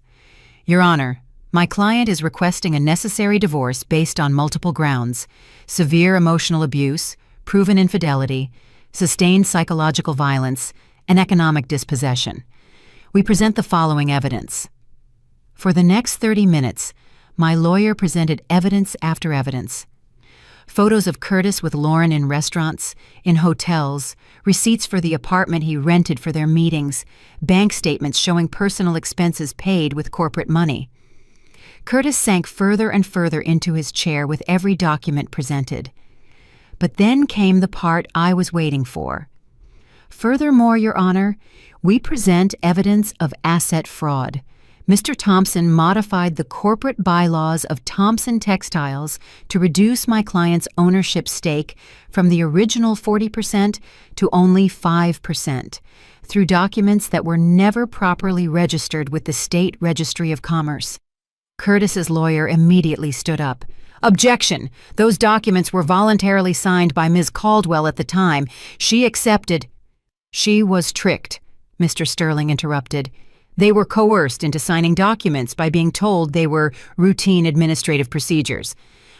"Your Honor, my client is requesting a necessary divorce based on multiple grounds: severe emotional abuse, proven infidelity, sustained psychological violence, and economic dispossession. We present the following evidence." For the next 30 minutes, my lawyer presented evidence after evidence. Photos of Curtis with Lauren in restaurants, in hotels, receipts for the apartment he rented for their meetings, bank statements showing personal expenses paid with corporate money. Curtis sank further and further into his chair with every document presented. But then came the part I was waiting for. Furthermore, Your Honor, we present evidence of asset fraud. Mr. Thompson modified the corporate bylaws of Thompson Textiles to reduce my client's ownership stake from the original 40% to only 5% through documents that were never properly registered with the State Registry of Commerce. Curtis's lawyer immediately stood up. "Objection! Those documents were voluntarily signed by Ms. Caldwell at the time. She accepted—" "She was tricked," Mr. Sterling interrupted. "They were coerced into signing documents by being told they were routine administrative procedures.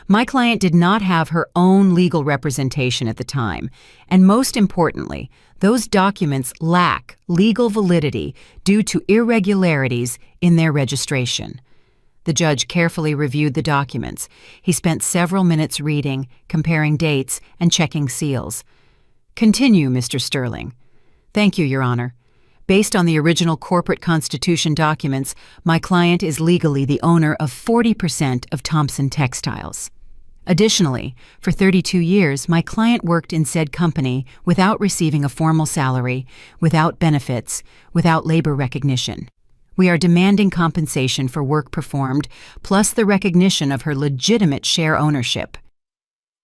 My client did not have her own legal representation at the time, and most importantly, those documents lack legal validity due to irregularities in their registration." The judge carefully reviewed the documents. He spent several minutes reading, comparing dates, and checking seals. "Continue, Mr. Sterling." "Thank you, Your Honor. Based on the original corporate constitution documents, my client is legally the owner of 40% of Thompson Textiles. Additionally, for 32 years, my client worked in said company without receiving a formal salary, without benefits, without labor recognition. We are demanding compensation for work performed, plus the recognition of her legitimate share ownership."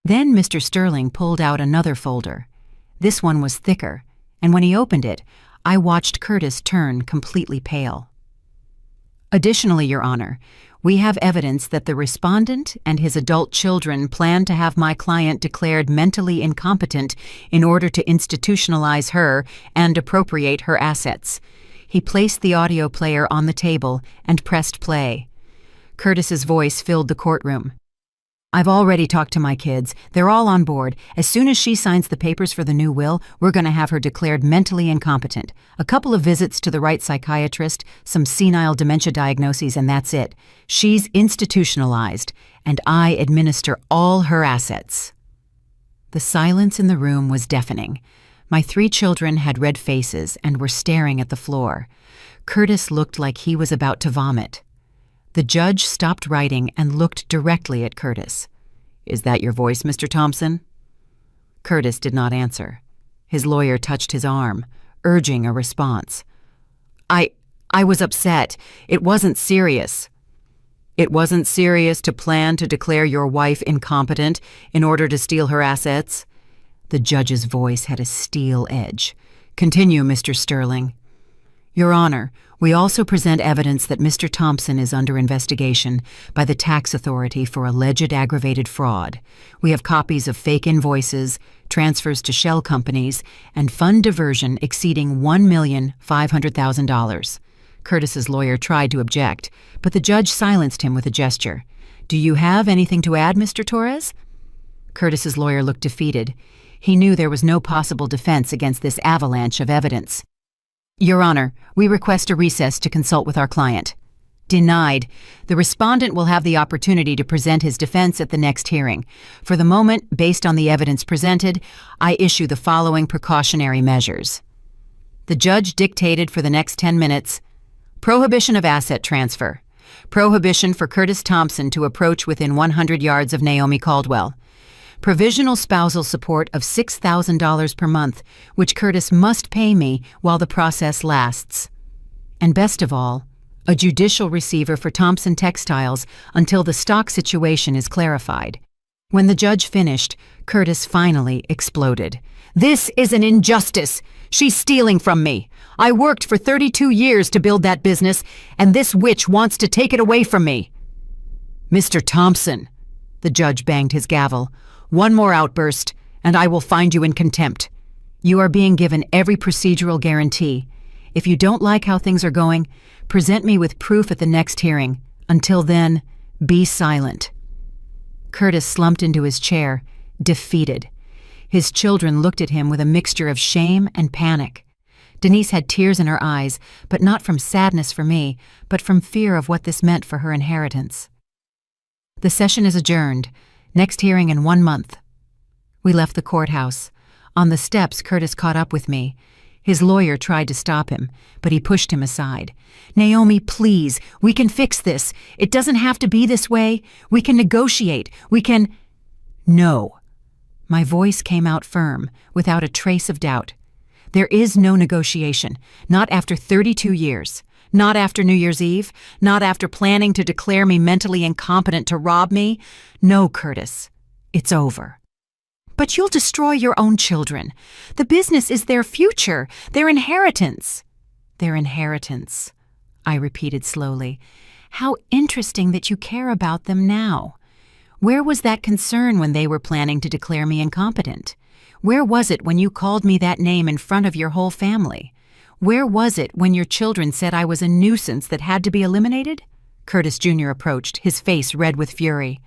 Then Mr. Sterling pulled out another folder. This one was thicker, and when he opened it, I watched Curtis turn completely pale. "Additionally, Your Honor, we have evidence that the respondent and his adult children plan to have my client declared mentally incompetent in order to institutionalize her and appropriate her assets." He placed the audio player on the table and pressed play. Curtis's voice filled the courtroom. "I've already talked to my kids. They're all on board. As soon as she signs the papers for the new will, we're going to have her declared mentally incompetent. A couple of visits to the right psychiatrist, some senile dementia diagnoses, and that's it. She's institutionalized, and I administer all her assets." The silence in the room was deafening. My 3 children had red faces and were staring at the floor. Curtis looked like he was about to vomit. The judge stopped writing and looked directly at Curtis. "Is that your voice, Mr. Thompson?" Curtis did not answer. His lawyer touched his arm. urging a response. I was upset. It wasn't serious. It wasn't serious to plan to declare your wife incompetent in order to steal her assets? The judge's voice had a steel edge. Continue, Mr. Sterling. Your Honor, we also present evidence that Mr. Thompson is under investigation by the tax authority for alleged aggravated fraud. We have copies of fake invoices, transfers to shell companies, and fund diversion exceeding $1,500,000. Curtis's lawyer tried to object, but the judge silenced him with a gesture. Do you have anything to add, Mr. Torres? Curtis's lawyer looked defeated. He knew there was no possible defense against this avalanche of evidence. Your Honor, we request a recess to consult with our client. Denied. The respondent will have the opportunity to present his defense at the next hearing. For the moment, based on the evidence presented, I issue the following precautionary measures. The judge dictated for the next 10 minutes, prohibition of asset transfer, prohibition for Curtis Thompson to approach within 100 yards of Naomi Caldwell, provisional spousal support of $6,000 per month, which Curtis must pay me while the process lasts. And best of all, a judicial receiver for Thompson Textiles until the stock situation is clarified. When the judge finished, Curtis finally exploded. This is an injustice. She's stealing from me. I worked for 32 years to build that business, and this witch wants to take it away from me. Mr. Thompson, the judge banged his gavel. One more outburst, and I will find you in contempt. You are being given every procedural guarantee. If you don't like how things are going, present me with proof at the next hearing. Until then, be silent. Curtis slumped into his chair, defeated. His children looked at him with a mixture of shame and panic. Denise had tears in her eyes, but not from sadness for me, but from fear of what this meant for her inheritance. The session is adjourned. Next hearing in 1 month. We left the courthouse. On the steps, Curtis caught up with me. His lawyer tried to stop him, but he pushed him aside. Naomi, please, we can fix this. It doesn't have to be this way. We can negotiate. We can... No. My voice came out firm, without a trace of doubt. There is no negotiation, not after 32 years. Not after New Year's Eve, not after planning to declare me mentally incompetent to rob me. No, Curtis, it's over. But you'll destroy your own children. The business is their future, their inheritance. Their inheritance, I repeated slowly. How interesting that you care about them now. Where was that concern when they were planning to declare me incompetent? Where was it when you called me that name in front of your whole family? Where was it when your children said I was a nuisance that had to be eliminated? Curtis Jr. approached, his face red with fury.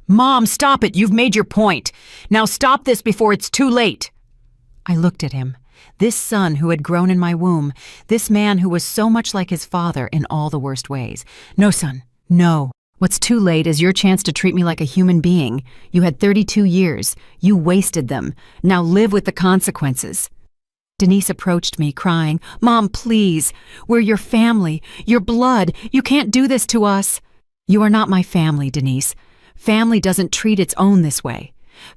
Mom, stop it! You've made your point. Now stop this before it's too late. I looked at him. This son who had grown in my womb, this man who was so much like his father in all the worst ways. No, son, no. What's too late is your chance to treat me like a human being. You had 32 years. You wasted them. Now live with the consequences. Denise approached me, crying, Mom, please. We're your family, your blood. You can't do this to us. You are not my family, Denise. Family doesn't treat its own this way.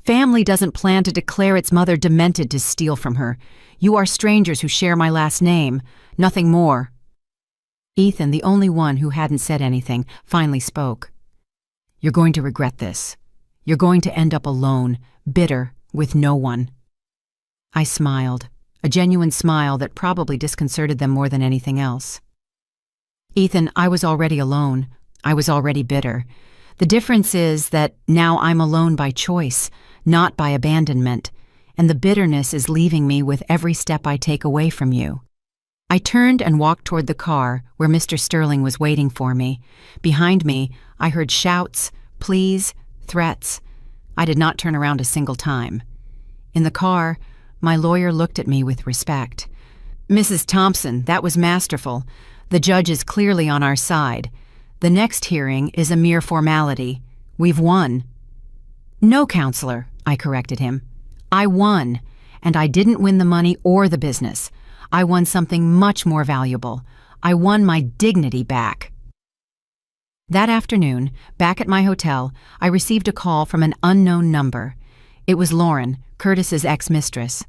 Family doesn't plan to declare its mother demented to steal from her. You are strangers who share my last name. Nothing more. Ethan, the only one who hadn't said anything, finally spoke. You're going to regret this. You're going to end up alone, bitter, with no one. I smiled. A genuine smile that probably disconcerted them more than anything else. Ethan, I was already alone. I was already bitter. The difference is that now I'm alone by choice, not by abandonment, and the bitterness is leaving me with every step I take away from you. I turned and walked toward the car where Mr. Sterling was waiting for me. Behind me, I heard shouts, pleas, threats. I did not turn around a single time. In the car, my lawyer looked at me with respect. Mrs. Thompson, that was masterful. The judge is clearly on our side. The next hearing is a mere formality. We've won. No, counselor, I corrected him. I won, and I didn't win the money or the business. I won something much more valuable. I won my dignity back. That afternoon, back at my hotel, I received a call from an unknown number. It was Lauren, Curtis's ex-mistress.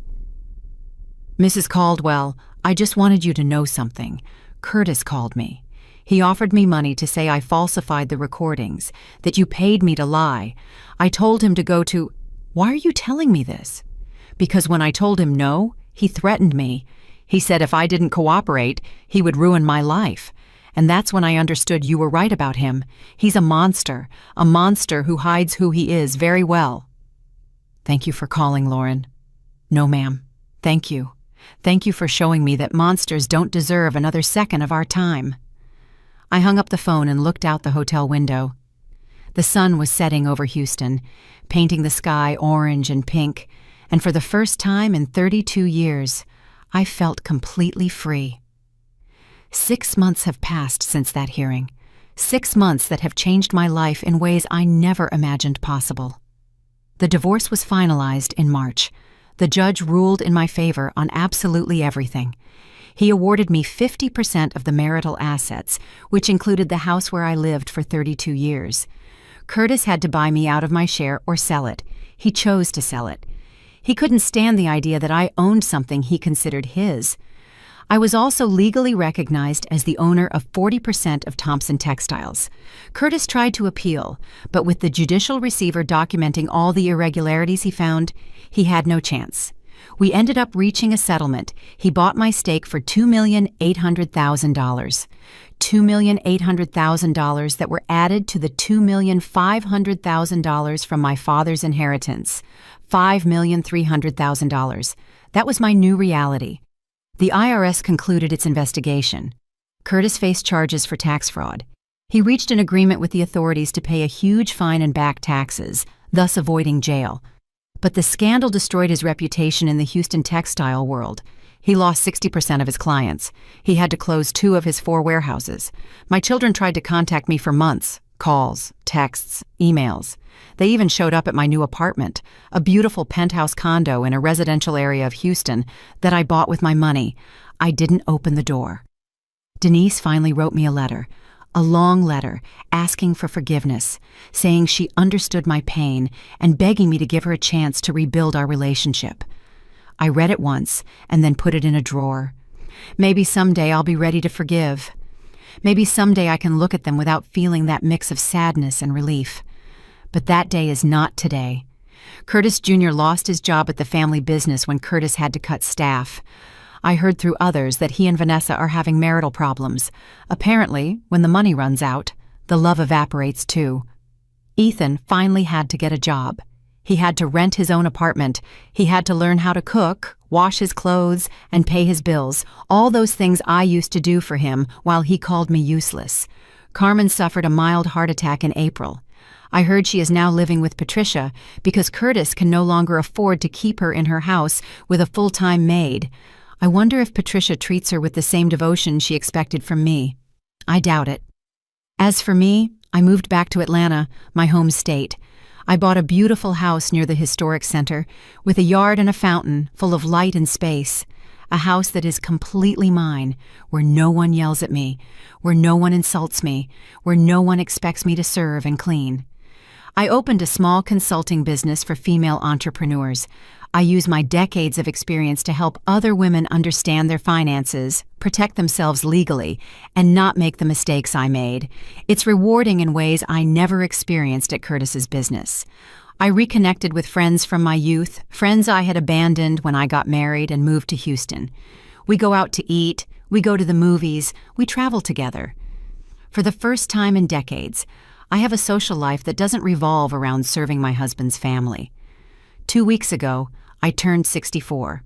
Mrs. Caldwell, I just wanted you to know something. Curtis called me. He offered me money to say I falsified the recordings, that you paid me to lie. I told him to go to... Why are you telling me this? Because when I told him no, he threatened me. He said if I didn't cooperate, he would ruin my life. And that's when I understood you were right about him. He's a monster who hides who he is very well. Thank you for calling, Lauren. No, ma'am. Thank you. Thank you for showing me that monsters don't deserve another second of our time. I hung up the phone and looked out the hotel window. The sun was setting over Houston, painting the sky orange and pink, and for the first time in 32 years, I felt completely free. 6 months have passed since that hearing. 6 months that have changed my life in ways I never imagined possible. The divorce was finalized in March. The judge ruled in my favor on absolutely everything. He awarded me 50% of the marital assets, which included the house where I lived for 32 years. Curtis had to buy me out of my share or sell it. He chose to sell it. He couldn't stand the idea that I owned something he considered his. I was also legally recognized as the owner of 40% of Thompson Textiles. Curtis tried to appeal, but with the judicial receiver documenting all the irregularities he found, he had no chance. We ended up reaching a settlement. He bought my stake for $2,800,000. $2,800,000 that were added to the $2,500,000 from my father's inheritance. $5,300,000. That was my new reality. The IRS concluded its investigation. Curtis faced charges for tax fraud. He reached an agreement with the authorities to pay a huge fine and back taxes, thus avoiding jail. But the scandal destroyed his reputation in the Houston textile world. He lost 60% of his clients. He had to close 2 of his 4 warehouses. My children tried to contact me for months. Calls, texts, emails. They even showed up at my new apartment, a beautiful penthouse condo in a residential area of Houston that I bought with my money. I didn't open the door. Denise finally wrote me a long letter, asking for forgiveness, saying she understood my pain and begging me to give her a chance to rebuild our relationship. I read it once and then put it in a drawer. Maybe someday I'll be ready to forgive. Maybe someday I can look at them without feeling that mix of sadness and relief. But that day is not today. Curtis Jr. lost his job at the family business when Curtis had to cut staff. I heard through others that he and Vanessa are having marital problems. Apparently, when the money runs out, the love evaporates too. Ethan finally had to get a job. He had to rent his own apartment. He had to learn how to cook, wash his clothes, and pay his bills, all those things I used to do for him while he called me useless. Carmen suffered a mild heart attack in April. I heard she is now living with Patricia because Curtis can no longer afford to keep her in her house with a full-time maid. I wonder if Patricia treats her with the same devotion she expected from me. I doubt it. As for me, I moved back to Atlanta, my home state. I bought a beautiful house near the historic center, with a yard and a fountain full of light and space. A house that is completely mine, where no one yells at me, where no one insults me, where no one expects me to serve and clean. I opened a small consulting business for female entrepreneurs. I use my decades of experience to help other women understand their finances, protect themselves legally, and not make the mistakes I made. It's rewarding in ways I never experienced at Curtis's business. I reconnected with friends from my youth, friends I had abandoned when I got married and moved to Houston. We go out to eat, we go to the movies, we travel together. For the first time in decades, I have a social life that doesn't revolve around serving my husband's family. 2 weeks ago, I turned 64.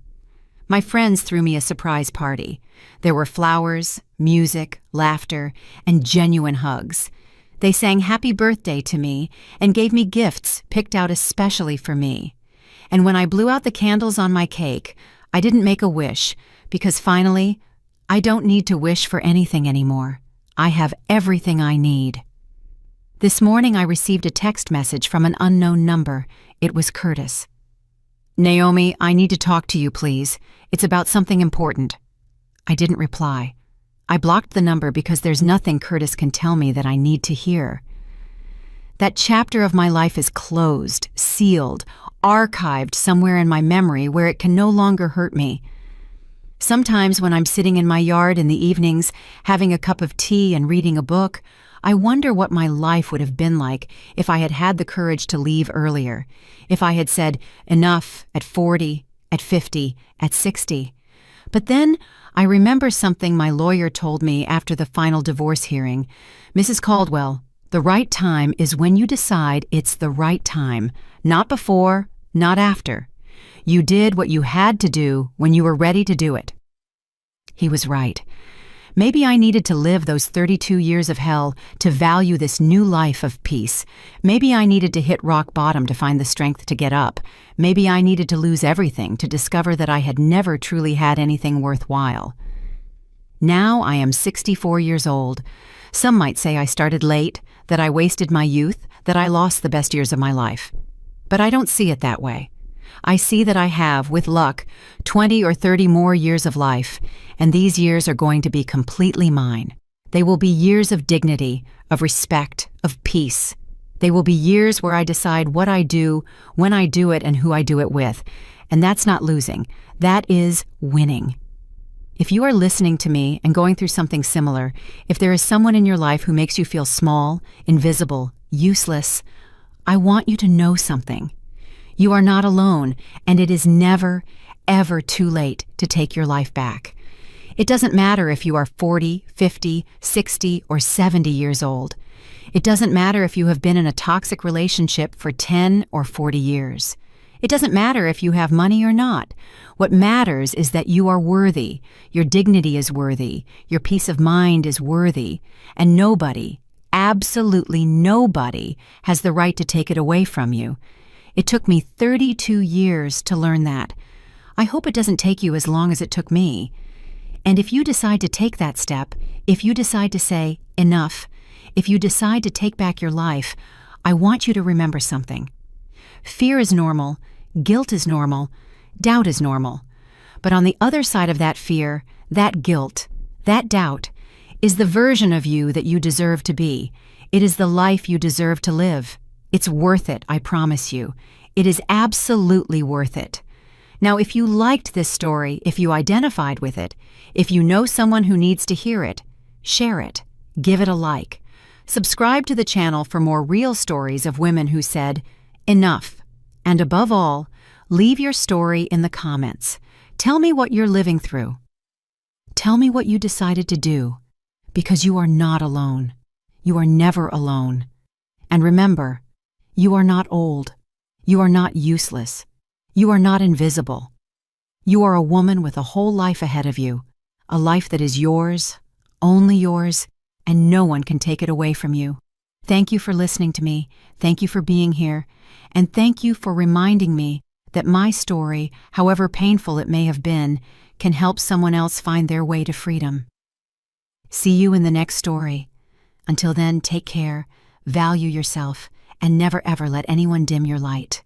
My friends threw me a surprise party. There were flowers, music, laughter, and genuine hugs. They sang happy birthday to me and gave me gifts picked out especially for me. And when I blew out the candles on my cake, I didn't make a wish because finally, I don't need to wish for anything anymore. I have everything I need. This morning I received a text message from an unknown number. It was Curtis. "Naomi, I need to talk to you, please. It's about something important." I didn't reply. I blocked the number because there's nothing Curtis can tell me that I need to hear. That chapter of my life is closed, sealed, archived somewhere in my memory where it can no longer hurt me. Sometimes when I'm sitting in my yard in the evenings, having a cup of tea and reading a book, I wonder what my life would have been like if I had had the courage to leave earlier, if I had said enough at 40, at 50, at 60. But then I remember something my lawyer told me after the final divorce hearing. Mrs. Caldwell, the right time is when you decide it's the right time, not before, not after. You did what you had to do when you were ready to do it. He was right. Maybe I needed to live those 32 years of hell to value this new life of peace. Maybe I needed to hit rock bottom to find the strength to get up. Maybe I needed to lose everything to discover that I had never truly had anything worthwhile. Now I am 64 years old. Some might say I started late, that I wasted my youth, that I lost the best years of my life. But I don't see it that way. I see that I have, with luck, 20 or 30 more years of life, and these years are going to be completely mine. They will be years of dignity, of respect, of peace. They will be years where I decide what I do, when I do it, and who I do it with. And that's not losing. That is winning. If you are listening to me and going through something similar, if there is someone in your life who makes you feel small, invisible, useless, I want you to know something. You are not alone, and it is never, ever too late to take your life back. It doesn't matter if you are 40, 50, 60, or 70 years old. It doesn't matter if you have been in a toxic relationship for 10 or 40 years. It doesn't matter if you have money or not. What matters is that you are worthy, your dignity is worthy, your peace of mind is worthy, and nobody, absolutely nobody, has the right to take it away from you. It took me 32 years to learn that. I hope it doesn't take you as long as it took me. And if you decide to take that step, if you decide to say, enough, if you decide to take back your life, I want you to remember something. Fear is normal, guilt is normal, doubt is normal. But on the other side of that fear, that guilt, that doubt, is the version of you that you deserve to be. It is the life you deserve to live. It's worth it, I promise you. It is absolutely worth it. Now, if you liked this story, if you identified with it, if you know someone who needs to hear it, share it, give it a like. Subscribe to the channel for more real stories of women who said, enough. And above all, leave your story in the comments. Tell me what you're living through. Tell me what you decided to do, because you are not alone. You are never alone. And remember, you are not old. You are not useless. You are not invisible. You are a woman with a whole life ahead of you, a life that is yours, only yours, and no one can take it away from you. Thank you for listening to me. Thank you for being here. And thank you for reminding me that my story, however painful it may have been, can help someone else find their way to freedom. See you in the next story. Until then, take care, value yourself, and never ever let anyone dim your light.